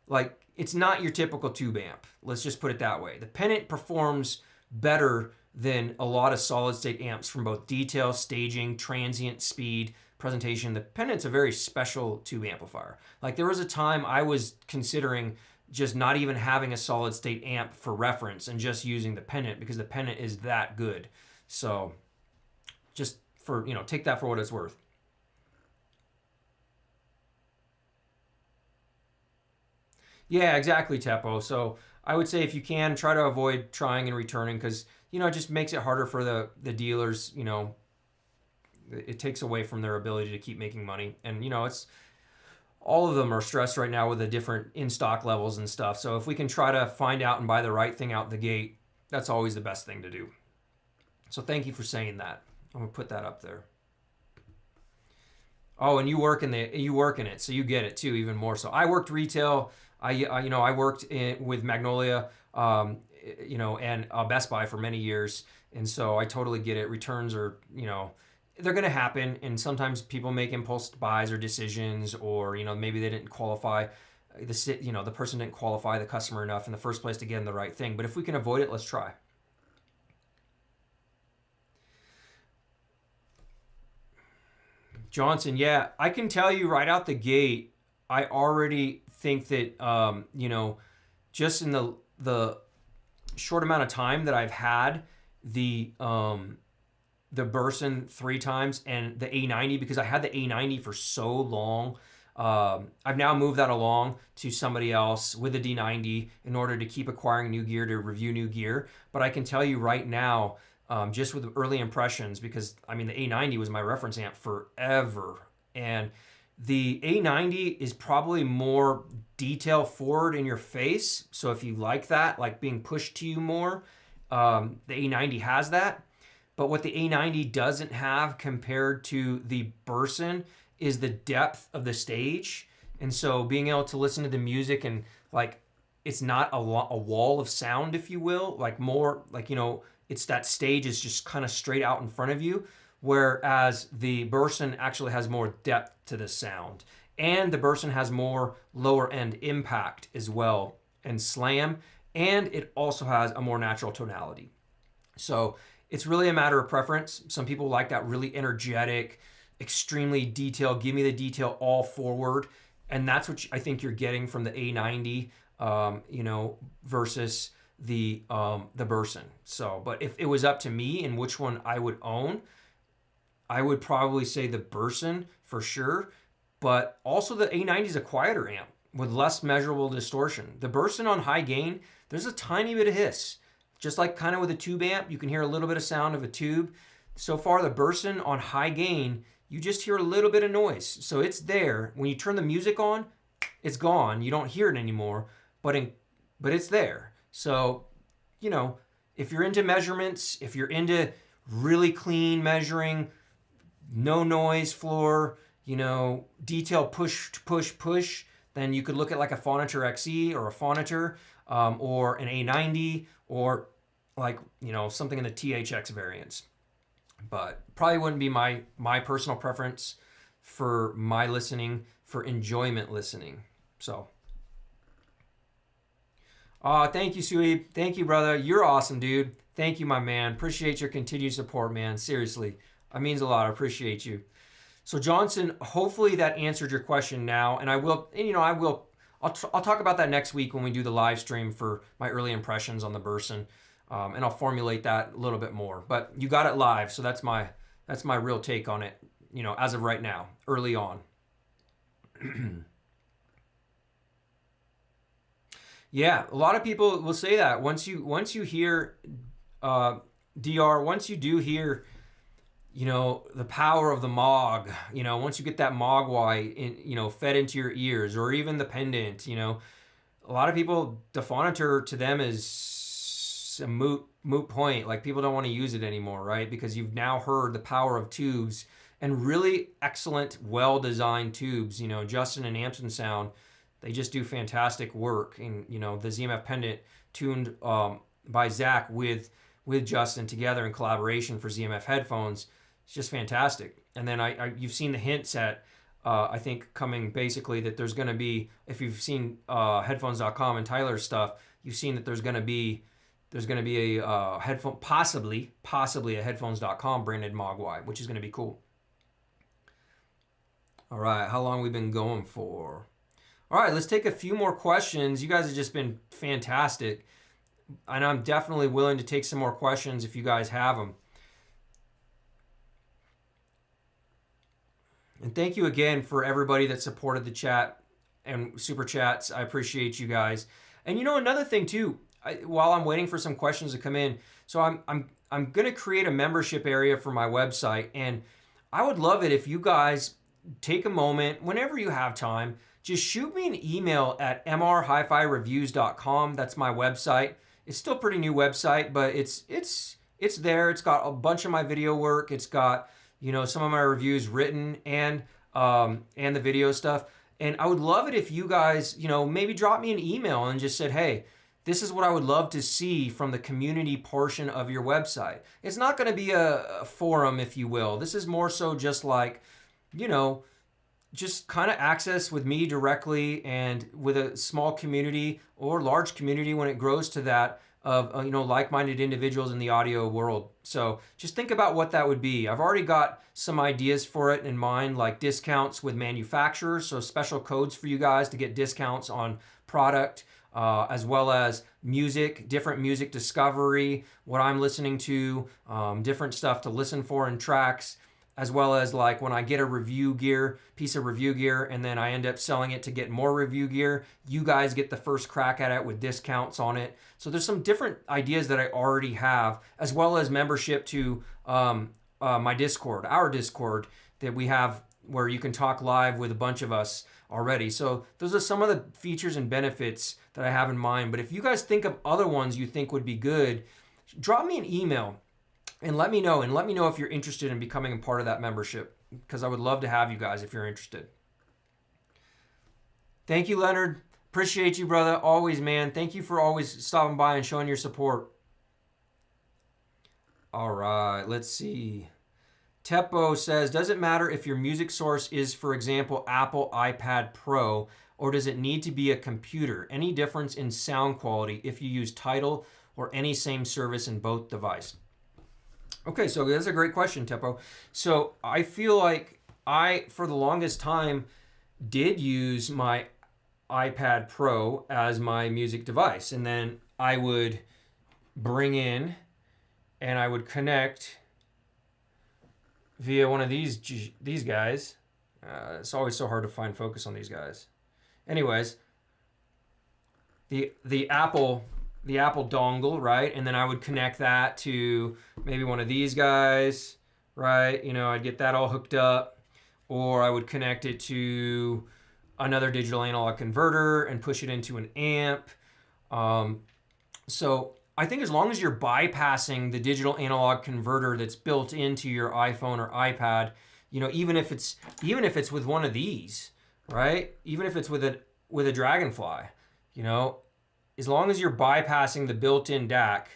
like, it's not your typical tube amp. Let's just put it that way. The pendant performs better than a lot of solid state amps from both detail, staging, transient, speed, presentation. The pendant's a very special tube amplifier. Like there was a time I was considering just not even having a solid state amp for reference and just using the pendant because the pendant is that good. So just for, take that for what it's worth. Yeah, exactly, Tepo. So I would say if you can, try to avoid trying and returning because, it just makes it harder for the dealers, it takes away from their ability to keep making money. And, it's all of them are stressed right now with the different in-stock levels and stuff. So if we can try to find out and buy the right thing out the gate, that's always the best thing to do. So thank you for saying that. I'm going to put that up there. Oh, and you work in it, so you get it too, even more so. I worked retail. I worked with Magnolia, and Best Buy for many years, and so I totally get it. Returns are, they're going to happen, and sometimes people make impulse buys or decisions, or maybe they didn't qualify the person didn't qualify the customer enough in the first place to get them the right thing. But if we can avoid it, let's try. Johnson, yeah, I can tell you right out the gate, I already think that just in the short amount of time that I've had the Burson 3 times and the A90, because I had the A90 for so long, I've now moved that along to somebody else with the D90 in order to keep acquiring new gear, to review new gear. But I can tell you right now, just with early impressions, because the A90 was my reference amp forever, and the A90 is probably more detail forward in your face. So if you like that, like being pushed to you more, the A90 has that. But what the A90 doesn't have compared to the Burson is the depth of the stage. And so being able to listen to the music and like, it's not a wall of sound, if you will, like more like, you know, it's that stage is just kind of straight out in front of you. Whereas the Burson actually has more depth to the sound. And the Burson has more lower end impact as well and slam. And it also has a more natural tonality. So it's really a matter of preference. Some people like that really energetic, extremely detailed, give me the detail all forward. And that's what I think you're getting from the A90, you know, versus the Burson. So, but if it was up to me and which one I would own, I would probably say the Burson for sure. But also the A90 is a quieter amp with less measurable distortion. The Burson on high gain, there's a tiny bit of hiss. Just like kind of with a tube amp, you can hear a little bit of sound of a tube. So far, the Burson on high gain, you just hear a little bit of noise. So it's there. When you turn the music on, it's gone. You don't hear it anymore, but it's there. So, you know, if you're into measurements, if you're into really clean measuring, no noise floor, you know, detail push, then you could look at like a Phonitor XE or a Phonitor or an A90 or like, you know, something in the THX variants. But probably wouldn't be my personal preference for my listening, for enjoyment listening. So, thank you, Suib. Thank you, brother. You're awesome, dude. Thank you, my man. Appreciate your continued support, man. Seriously, that means a lot. I appreciate you. So Johnson, hopefully that answered your question now. And I will, and, you know, I'll talk about that next week when we do the live stream for my early impressions on the Burson. And I'll formulate that a little bit more. But you got it live, so that's my real take on it, you know, as of right now, early on. Yeah, a lot of people will say that once you hear DR, once you do hear, you know, the power of the Moog, you know, once you get that Mogwai in, you know, fed into your ears, or even the pendant, you know, a lot of people, the Phonitor to them is a moot point. Like, people don't want to use it anymore, right? Because you've now heard the power of tubes, and really excellent, well-designed tubes. You know, Justin and Amson Sound, they just do fantastic work. And, you know, the ZMF pendant tuned by Zach with Justin together in collaboration for ZMF headphones, it's just fantastic. And then you've seen the hints at, I think, coming basically that there's going to be, if you've seen headphones.com and Tyler's stuff, you've seen that there's going to be a headphone, possibly a headphones.com branded Mogwai, which is going to be cool. All right, how long have we been going for? All right, let's take a few more questions. You guys have just been fantastic, and I'm definitely willing to take some more questions if you guys have them. And thank you again for everybody that supported the chat and super chats. I appreciate you guys. And you know, another thing too, while I'm waiting for some questions to come in, so I'm going to create a membership area for my website, and I would love it if you guys take a moment whenever you have time, just shoot me an email at mrhifireviews.com. That's my website. It's still a pretty new website, but it's there. It's got a bunch of my video work. It's got, you know, some of my reviews written and the video stuff. And I would love it if you guys, you know, maybe drop me an email and just said, hey, this is what I would love to see from the community portion of your website. It's not going to be a forum, if you will. This is more so just like, you know, just kind of access with me directly and with a small community or large community when it grows to that of, you know, like-minded individuals in the audio world. So just think about what that would be. I've already got some ideas for it in mind, like discounts with manufacturers. So special codes for you guys to get discounts on product, as well as music, different music discovery, what I'm listening to, different stuff to listen for in tracks, as well as like when I get a piece of review gear, and then I end up selling it to get more review gear, you guys get the first crack at it with discounts on it. So there's some different ideas that I already have, as well as membership to my Discord, our Discord that we have, where you can talk live with a bunch of us already. So those are some of the features and benefits that I have in mind. But if you guys think of other ones you think would be good, drop me an email and let me know. And let me know if you're interested in becoming a part of that membership, because I would love to have you guys if you're interested. Thank you, Leonard. Appreciate you, brother. Always, man. Thank you for always stopping by and showing your support. All right, let's see. Teppo says, does it matter if your music source is, for example, Apple iPad Pro, or does it need to be a computer? Any difference in sound quality if you use Tidal or any same service in both devices? Okay, so that's a great question, Teppo. So I feel like I, for the longest time, did use my iPad Pro as my music device. And then I would bring in and I would connect via one of these guys. It's always so hard to find focus on these guys. Anyways, the Apple dongle, right? And then I would connect that to maybe one of these guys, right? You know, I'd get that all hooked up, or I would connect it to another digital analog converter and push it into an amp. So I think as long as you're bypassing the digital analog converter that's built into your iPhone or iPad, you know, even if it's with one of these, right? Even if it's with a Dragonfly, you know, as long as you're bypassing the built-in DAC,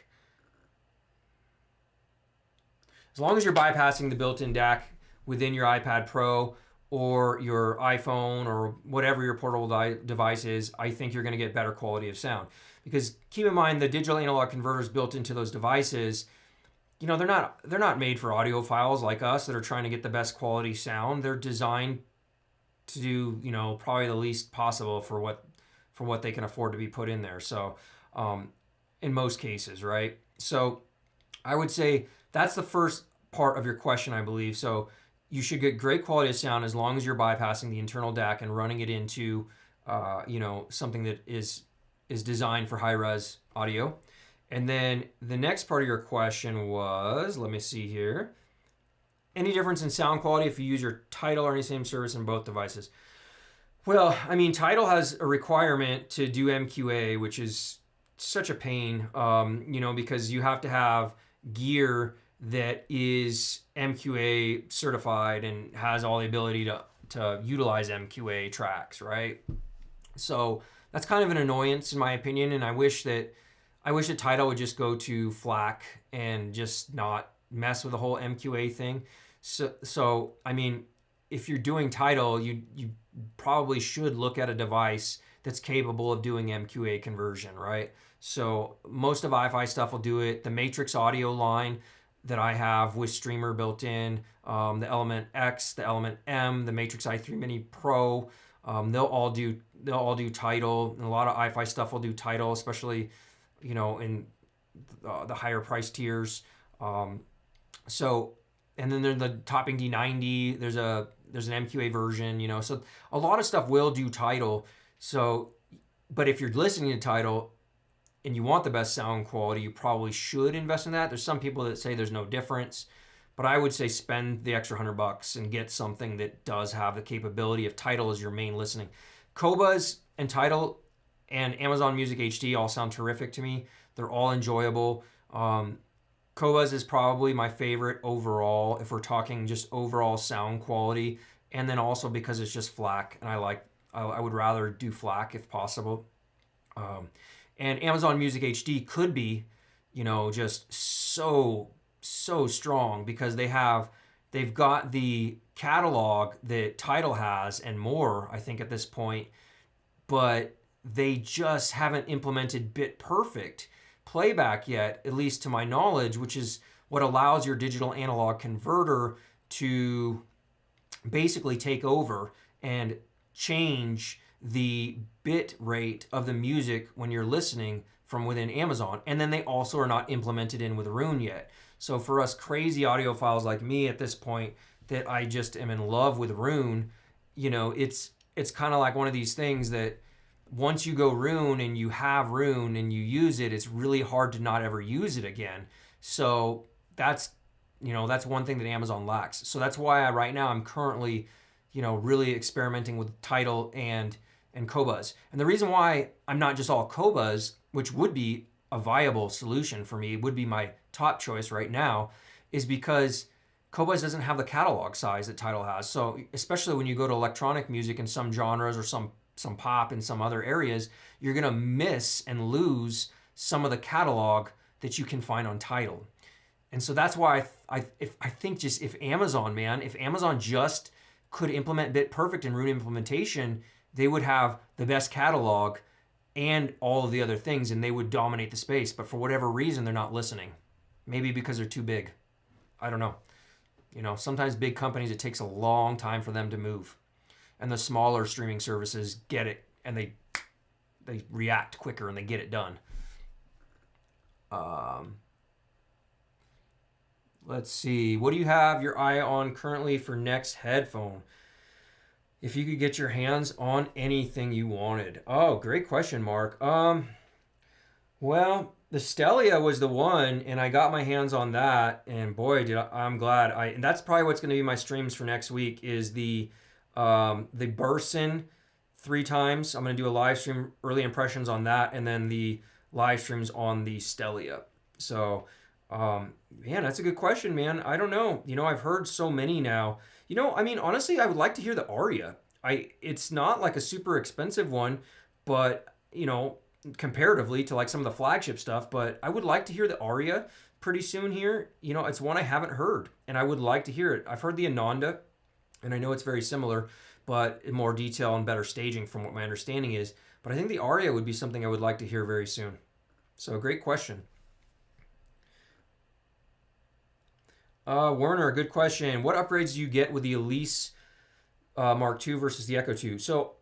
within your iPad Pro or your iPhone or whatever your portable device is, I think you're going to get better quality of sound. Because keep in mind, the digital analog converters built into those devices, you know, they're not made for audiophiles like us that are trying to get the best quality sound. They're designed to do, you know, probably the least possible for what they can afford to be put in there. So in most cases, right? So I would say that's the first part of your question, I believe. So you should get great quality of sound as long as you're bypassing the internal DAC and running it into, you know, something that is designed for high-res audio. And then the next part of your question was, let me see here. Any difference in sound quality if you use your Tidal or any same service in both devices? Well, I mean, Tidal has a requirement to do MQA, which is such a pain, you know, because you have to have gear that is MQA certified and has all the ability to utilize MQA tracks, right? So that's kind of an annoyance in my opinion, and I wish that Tidal would just go to FLAC and just not mess with the whole MQA thing. So I mean, if you're doing Tidal, you probably should look at a device that's capable of doing MQA conversion, right? So most of iFi stuff will do it. The matrix-audio line that I have with Streamer built in, the Element X, the Element M, the Matrix i3 Mini Pro, they'll all do Tidal. And a lot of iFi stuff will do Tidal, especially, you know, in the higher price tiers. So, and then there's the Topping D90. There's an MQA version, you know. So a lot of stuff will do Tidal. So, but if you're listening to Tidal and you want the best sound quality, you probably should invest in that. There's some people that say there's no difference, but I would say spend the extra $100 and get something that does have the capability of Tidal as your main listening. Qobuz and Tidal and Amazon Music HD all sound terrific to me. They're all enjoyable. Qobuz is probably my favorite overall if we're talking just overall sound quality, and then also because it's just FLAC, and I would rather do FLAC if possible. And Amazon Music HD could be, you know, just so strong because they've got the catalog that Tidal has and more, I think, at this point, but they just haven't implemented bit perfect playback yet, at least to my knowledge, which is what allows your digital analog converter to basically take over and change the bit rate of the music when you're listening from within Amazon. And then they also are not implemented in with Roon yet. So for us crazy audiophiles like me at this point that I just am in love with Roon, you know, it's kind of like one of these things that once you go Roon and you have Roon and you use it, it's really hard to not ever use it again. So that's one thing that Amazon lacks. So that's why right now I'm currently, you know, really experimenting with Tidal and Qobuz. And the reason why I'm not just all Qobuz, which would be a viable solution for me, would be my top choice right now, is because Cobuzz doesn't have the catalog size that Tidal has. So especially when you go to electronic music in some genres or some pop in some other areas, you're gonna miss and lose some of the catalog that you can find on Tidal. And so that's why I think just if Amazon just could implement BitPerfect and Root implementation, they would have the best catalog and all of the other things, and they would dominate the space. But for whatever reason, they're not listening. Maybe because they're too big. I don't know. You know, sometimes big companies, it takes a long time for them to move. And the smaller streaming services get it, and they react quicker and they get it done. Let's see. What do you have your eye on currently for next headphone? If you could get your hands on anything you wanted. Oh, great question, Mark. Well, the Stellia was the one, and I got my hands on that, and boy, I'm glad. And that's probably what's going to be my streams for next week is the Burson 3 times. I'm going to do a live stream, early impressions on that, and then the live streams on the Stellia. So, man, that's a good question, man. I don't know. You know, I've heard so many now. You know, I mean, honestly, I would like to hear the Aria. It's not like a super expensive one, but, you know, comparatively to like some of the flagship stuff, but I would like to hear the Aria pretty soon here. You know, it's one I haven't heard, and I would like to hear it. I've heard the Ananda, and I know it's very similar, but in more detail and better staging from what my understanding is. But I think the Aria would be something I would like to hear very soon. So great question. Werner, good question. What upgrades do you get with the Elise Mark II versus the Echo 2? So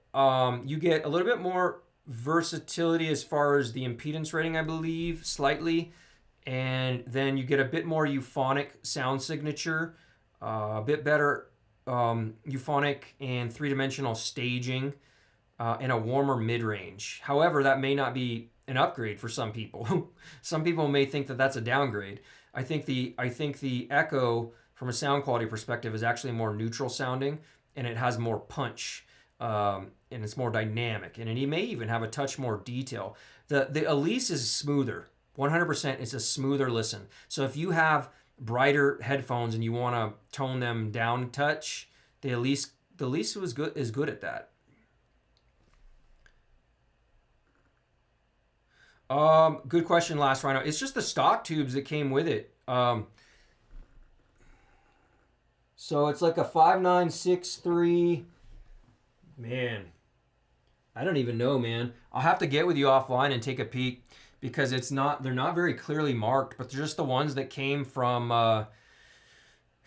you get a little bit more versatility as far as the impedance rating, I believe, slightly. And then you get a bit more euphonic sound signature, a bit better euphonic and three-dimensional staging, and a warmer mid-range. However, that may not be an upgrade for some people. Some people may think that that's a downgrade. I think the Echo, from a sound quality perspective, is actually more neutral sounding, and it has more punch, and it's more dynamic, and it may even have a touch more detail. The Elise is smoother. 100%, it's a smoother listen. So if you have brighter headphones and you want to tone them down a touch, the Elise is good at that. Good question, Last Rhino. It's just the stock tubes that came with it. So it's like a 5963. Man, I don't even know, man. I'll have to get with you offline and take a peek, because they're not very clearly marked, but they're just the ones that came from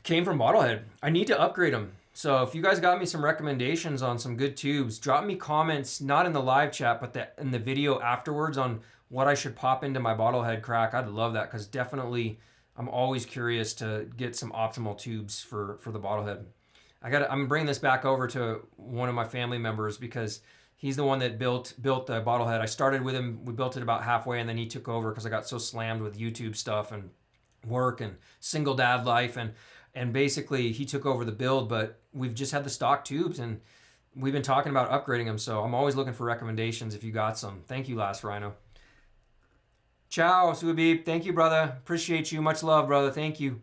Bottlehead. I need to upgrade them. So if you guys got me some recommendations on some good tubes, drop me comments, not in the live chat, but in the video afterwards, on what I should pop into my Bottlehead crack. I'd love that, because definitely I'm always curious to get some optimal tubes for the Bottlehead. I'm bringing this back over to one of my family members, because he's the one that built the Bottlehead. I started with him. We built it about halfway, and then he took over because I got so slammed with YouTube stuff and work and single dad life, and basically he took over the build. But we've just had the stock tubes, and we've been talking about upgrading them. So I'm always looking for recommendations if you got some. Thank you, Last Rhino. Ciao, Suabib. Thank you, brother. Appreciate you. Much love, brother. Thank you.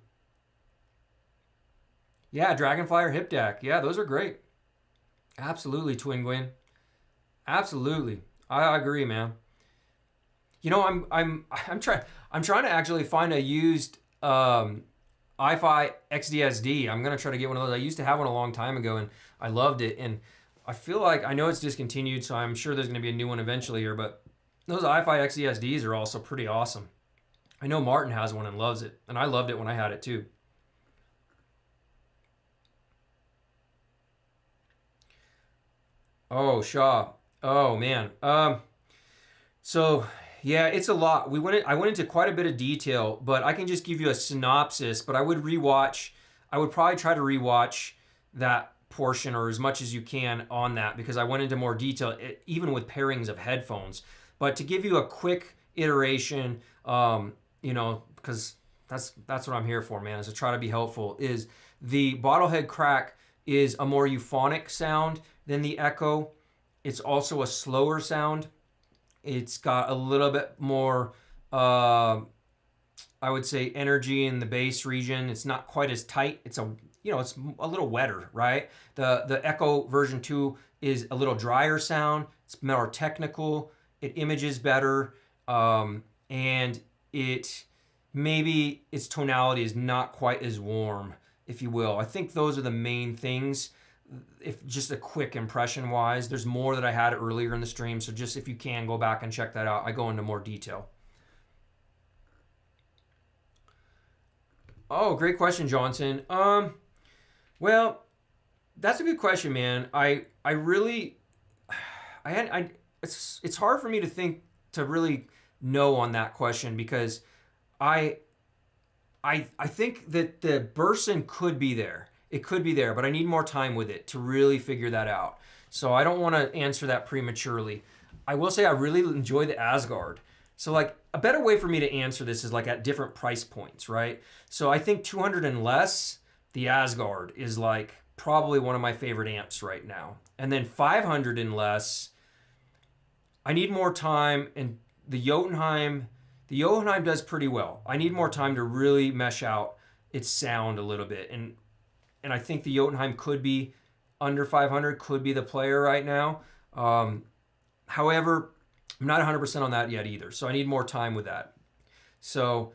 Yeah, Dragonfly or Hip DAC. Yeah, those are great. Absolutely, Twin Gwyn. Absolutely, I agree, man. You know, I'm trying to actually find a used iFi XDSD. I'm gonna try to get one of those. I used to have one a long time ago, and I loved it. And I feel like, I know it's discontinued, so I'm sure there's gonna be a new one eventually here. But those iFi XDSDs are also pretty awesome. I know Martin has one and loves it, and I loved it when I had it too. Oh, Shaw. Oh man. So yeah, it's a lot. I went into quite a bit of detail, but I can just give you a synopsis. But I would probably try to rewatch that portion, or as much as you can on that, because I went into more detail, even with pairings of headphones. But to give you a quick iteration, you know, because that's what I'm here for, man, is to try to be helpful. Is the Bottlehead crack is a more euphonic sound than the Echo. It's also a slower sound. It's got a little bit more I would say energy in the bass region. It's not quite as tight. It's it's a little wetter, right? The Echo version 2 is a little drier sound. It's more technical. It images better, and maybe its tonality is not quite as warm, if you will. I think those are the main things. If just a quick impression wise, there's more that I had earlier in the stream. So just if you can go back and check that out, I go into more detail. Oh, great question, Johnson. Well, that's a good question, man. It's hard for me to think to really know on that question because I think that the Burson could be there. It could be there, but I need more time with it to really figure that out. So I don't want to answer that prematurely. I will say I really enjoy the Asgard. So like a better way for me to answer this is like at different price points, right? So I think 200 and less, the Asgard is like probably one of my favorite amps right now. And then 500 and less, I need more time, and the Jotunheim does pretty well. I need more time to really mesh out its sound a little bit. And I think the Jotunheim could be under 500, could be the player right now. However, I'm not 100% on that yet either. So I need more time with that. So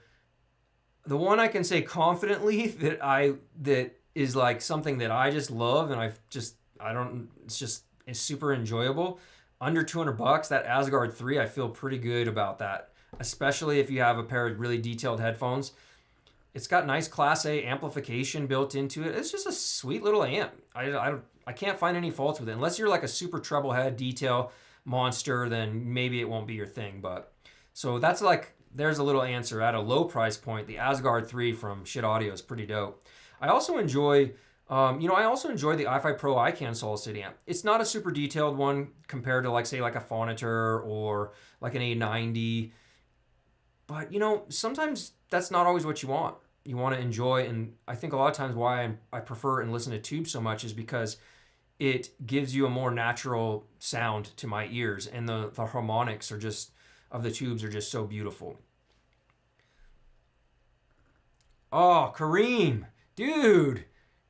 the one I can say confidently that is like something that I just love and it's super enjoyable. Under $200, that Asgard 3, I feel pretty good about that, especially if you have a pair of really detailed headphones. It's got nice Class A amplification built into it. It's just a sweet little amp. I can't find any faults with it. Unless you're like a super treble head detail monster, then maybe it won't be your thing. But so that's like, there's a little answer. At a low price point, the Asgard 3 from Shit Audio is pretty dope. I also enjoy the i5 Pro iCAN solid state amp. It's not a super detailed one compared to like say like a Phonitor or like an A90. But sometimes that's not always what you want. You want to enjoy, and I think a lot of times why I prefer and listen to tubes so much is because it gives you a more natural sound to my ears, and the harmonics of the tubes are just so beautiful. Oh, Kareem, dude,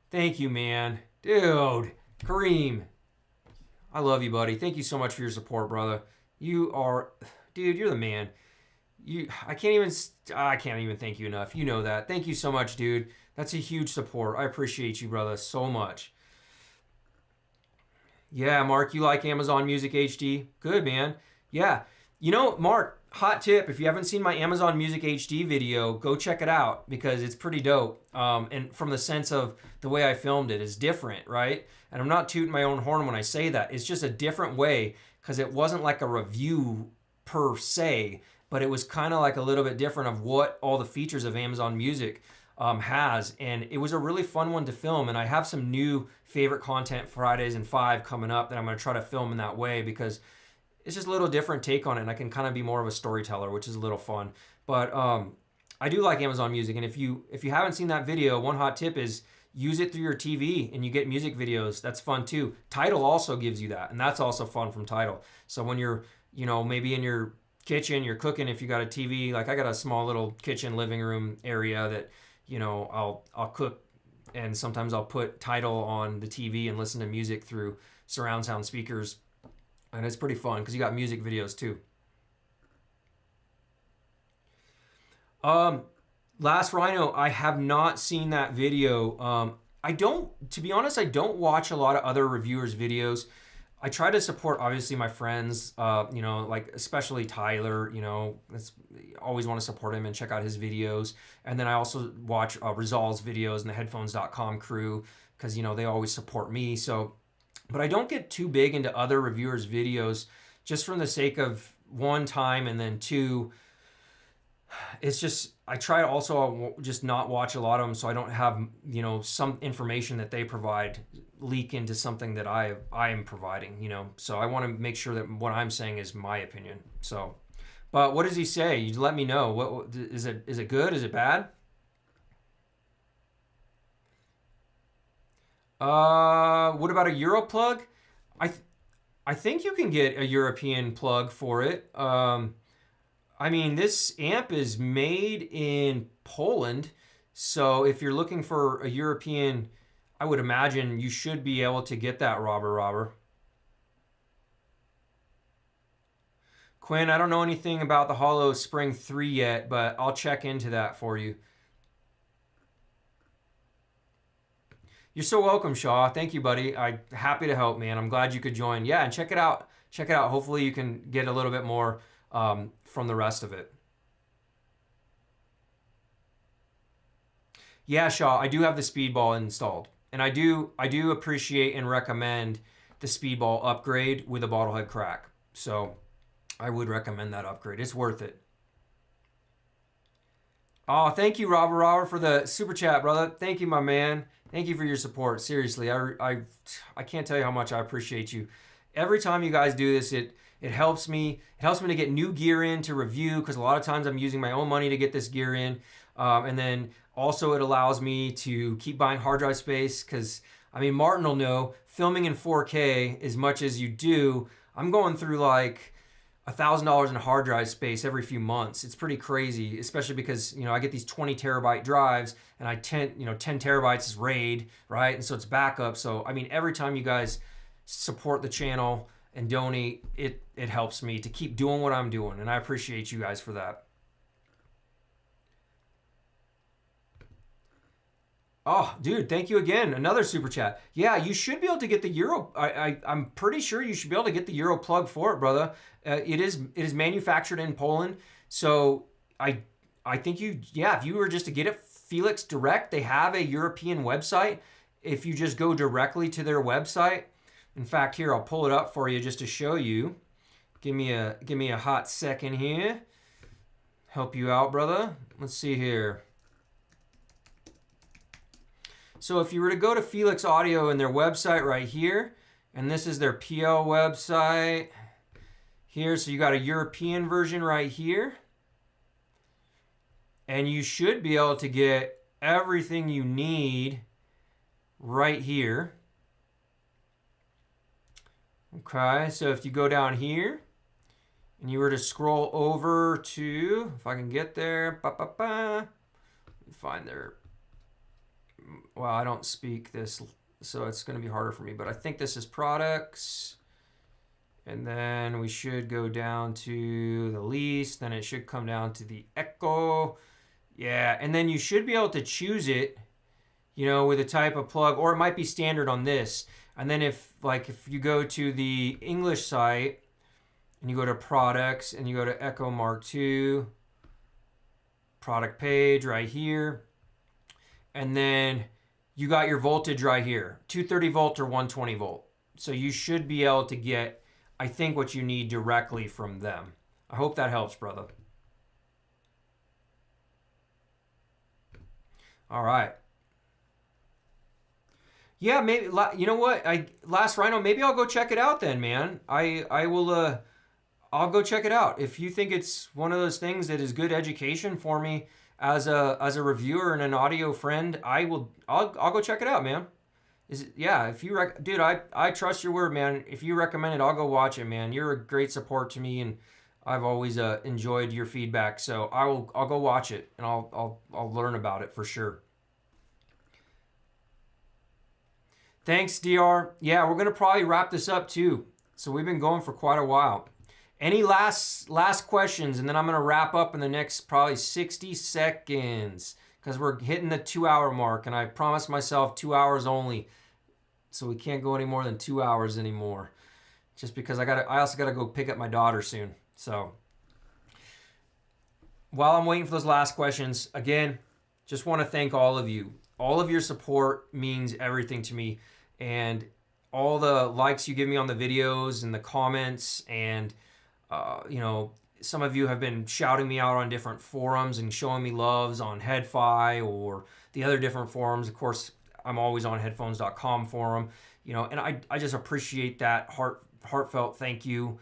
thank you, man, dude, Kareem, I love you, buddy. Thank you so much for your support, brother. You're the man. I can't even thank you enough. You know that. Thank you so much, dude. That's a huge support. I appreciate you, brother, so much. Yeah, Mark, you like Amazon Music HD? Good, man. Yeah. Mark, hot tip, if you haven't seen my Amazon Music HD video, go check it out because it's pretty dope. And from the sense of the way I filmed it is different, right? And I'm not tooting my own horn when I say that. It's just a different way because it wasn't like a review per se, but it was kind of like a little bit different of what all the features of Amazon Music has. And it was a really fun one to film. And I have some new favorite content Fridays and 5 coming up that I'm going to try to film in that way because it's just a little different take on it. And I can kind of be more of a storyteller, which is a little fun. But I do like Amazon Music. And if you haven't seen that video, one hot tip is use it through your TV and you get music videos. That's fun too. Tidal also gives you that. And that's also fun from Tidal. So when you're, maybe in your kitchen, you're cooking, if you got a TV, like I got a small little kitchen living room area that, I'll cook, and sometimes I'll put Tidal on the TV and listen to music through surround sound speakers. And it's pretty fun because you got music videos too. Last Rhino, I have not seen that video. To be honest, I don't watch a lot of other reviewers' videos. I try to support, obviously, my friends, like especially Tyler, always want to support him and check out his videos. And then I also watch Rizal's videos and the headphones.com crew because, they always support me. So, but I don't get too big into other reviewers' videos just from the sake of one, time, and then two, it's just, I try to also just not watch a lot of them so I don't have, some information that they provide leak into something that I am providing, So I want to make sure that what I'm saying is my opinion. So, but what does he say? You let me know. What is it? Is it good? Is it bad? What about a Euro plug? I think you can get a European plug for it. I mean, this amp is made in Poland. So if you're looking for a European, I would imagine you should be able to get that, Robber. Quinn, I don't know anything about the Hollow Spring 3 yet, but I'll check into that for you. You're so welcome, Shaw. Thank you, buddy. I'm happy to help, man. I'm glad you could join. Yeah, and check it out. Check it out. Hopefully you can get a little bit more from the rest of it. Yeah, Shaw, I do have the Speedball installed. And I do appreciate and recommend the Speedball upgrade with a Bottlehead crack. So I would recommend that upgrade. It's worth it. Oh, thank you, Robert, for the super chat, brother. Thank you, my man. Thank you for your support. Seriously, I can't tell you how much I appreciate you. Every time you guys do this, it helps me. It helps me to get new gear in to review, because a lot of times I'm using my own money to get this gear in. And then also it allows me to keep buying hard drive space, because, I mean, Martin will know, filming in 4K as much as you do, I'm going through like $1,000 in hard drive space every few months. It's pretty crazy, especially because, you know, I get these 20 terabyte drives, and 10 terabytes is RAID, right? And so it's backup. So, I mean, every time you guys support the channel and donate, it helps me to keep doing what I'm doing. And I appreciate you guys for that. Oh, dude, thank you again. Another super chat. Yeah, you should be able to get the Euro. I'm pretty sure you should be able to get the Euro plug for it, brother. It is manufactured in Poland. So I think if you were just to get it Feliks direct, they have a European website. If you just go directly to their website, in fact, here, I'll pull it up for you just to show you. Give me a hot second here. Help you out, brother. Let's see here. So if you were to go to pos.audio and their website right here, and this is their PL website here, so you got a European version right here, and you should be able to get everything you need right here. Okay, so if you go down here and you were to scroll over to, if I can get there, find their, well, I don't speak this, so it's going to be harder for me, but I think this is products. And then we should go down to the Elise, then it should come down to the Echo. Yeah, and then you should be able to choose it, you know, with a type of plug, or it might be standard on this. And then if you go to the English site and you go to products and you go to Echo Mark II, product page right here, and then you got your voltage right here, 230 volt or 120 volt. So you should be able to get, I think, what you need directly from them. I hope that helps, brother. All right. Yeah, maybe, you know what? Last Rhino, maybe I'll go check it out then, man. I will, I'll go check it out. If you think it's one of those things that is good education for me as a reviewer and an audio friend, I'll go check it out, man. Yeah, if you dude, I trust your word, man. If you recommend it, I'll go watch it, man. You're a great support to me, and I've always enjoyed your feedback. So I'll go watch it, and I'll learn about it for sure. Thanks, DR. Yeah, we're gonna probably wrap this up too. So we've been going for quite a while. Any last questions, and then I'm gonna wrap up in the next probably 60 seconds, because we're hitting the 2-hour mark, and I promised myself 2 hours only. So we can't go any more than 2 hours anymore, just because I also gotta go pick up my daughter soon. So while I'm waiting for those last questions, again, just want to thank all of you. All of your support means everything to me, and all the likes you give me on the videos and the comments, and you know, some of you have been shouting me out on different forums and showing me loves on Headfi or the other different forums. Of course, I'm always on headphones.com forum, you know, and I just appreciate that heartfelt thank you,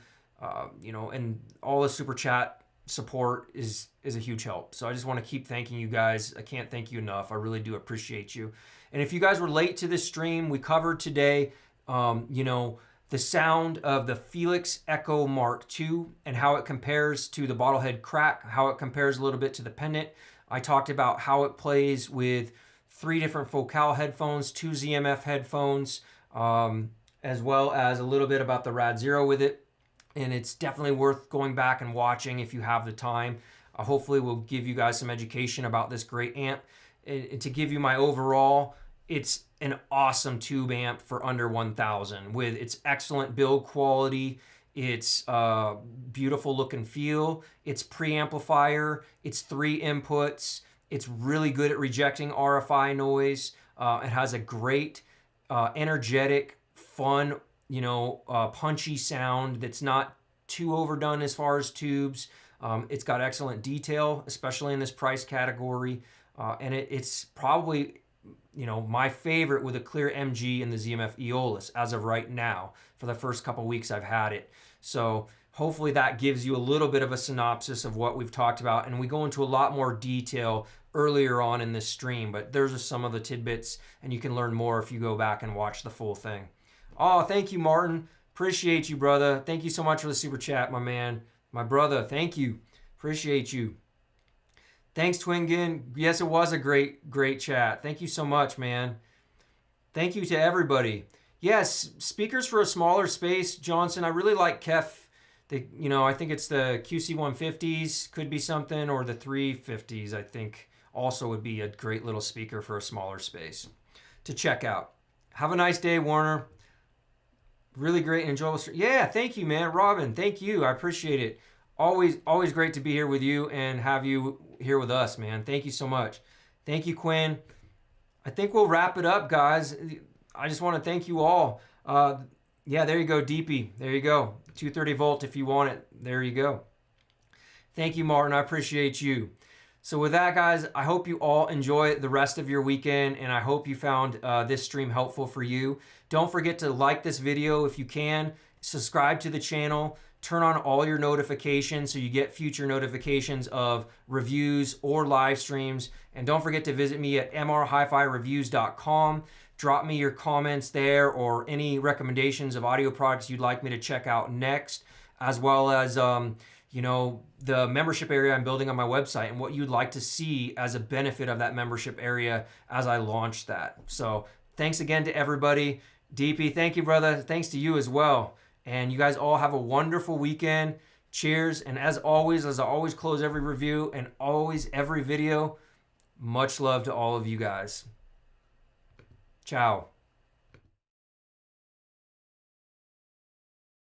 you know, and all the super chat support is a huge help. So I just want to keep thanking you guys. I can't thank you enough. I really do appreciate you. And if you guys were late to this stream, we covered today, you know, the sound of the Feliks Echo Mark II and how it compares to the Bottlehead Crack, how it compares a little bit to the Pendant. I talked about how it plays with 3 different Focal headphones, 2 ZMF headphones, as well as a little bit about the Rad Zero with it. And it's definitely worth going back and watching if you have the time. Hopefully we'll give you guys some education about this great amp. And to give you my overall, it's an awesome tube amp for under 1,000 with its excellent build quality, its beautiful look and feel, its preamplifier, its 3 inputs. It's really good at rejecting RFI noise. It has a great, energetic, fun, punchy sound that's not too overdone as far as tubes. It's got excellent detail, especially in this price category. And it's probably, my favorite with a clear MG in the ZMF Aeolus as of right now for the first couple weeks I've had it. So hopefully that gives you a little bit of a synopsis of what we've talked about. And we go into a lot more detail earlier on in this stream, but there's just some of the tidbits, and you can learn more if you go back and watch the full thing. Oh, thank you, Martin. Appreciate you, brother. Thank you so much for the super chat, my man. My brother, thank you. Appreciate you. Thanks, Twingen. Yes, it was a great chat. Thank you so much, man. Thank you to everybody. Yes, speakers for a smaller space, Johnson. I really like KEF. I think it's the QC150s, could be something, or the 350s, I think also would be a great little speaker for a smaller space to check out. Have a nice day, Warner. Really great and enjoyable. Yeah, thank you, man. Robin, thank you. I appreciate it. Always great to be here with you and have you here with us, man. Thank you so much. Thank you, Quinn. I think we'll wrap it up, guys. I just want to thank you all. Yeah, there you go, DP. There you go. 230 volt if you want it. There you go. Thank you, Martin. I appreciate you. So with that, guys, I hope you all enjoy the rest of your weekend, and I hope you found this stream helpful for you. Don't forget to like this video if you can. Subscribe to the channel. Turn on all your notifications so you get future notifications of reviews or live streams. And don't forget to visit me at mrhifi-reviews.com. Drop me your comments there or any recommendations of audio products you'd like me to check out next, as well as the membership area I'm building on my website and what you'd like to see as a benefit of that membership area as I launch that. So thanks again to everybody. DP, thank you, brother. Thanks to you as well. And you guys all have a wonderful weekend. Cheers. And as I always close every review and always every video, much love to all of you guys. Ciao.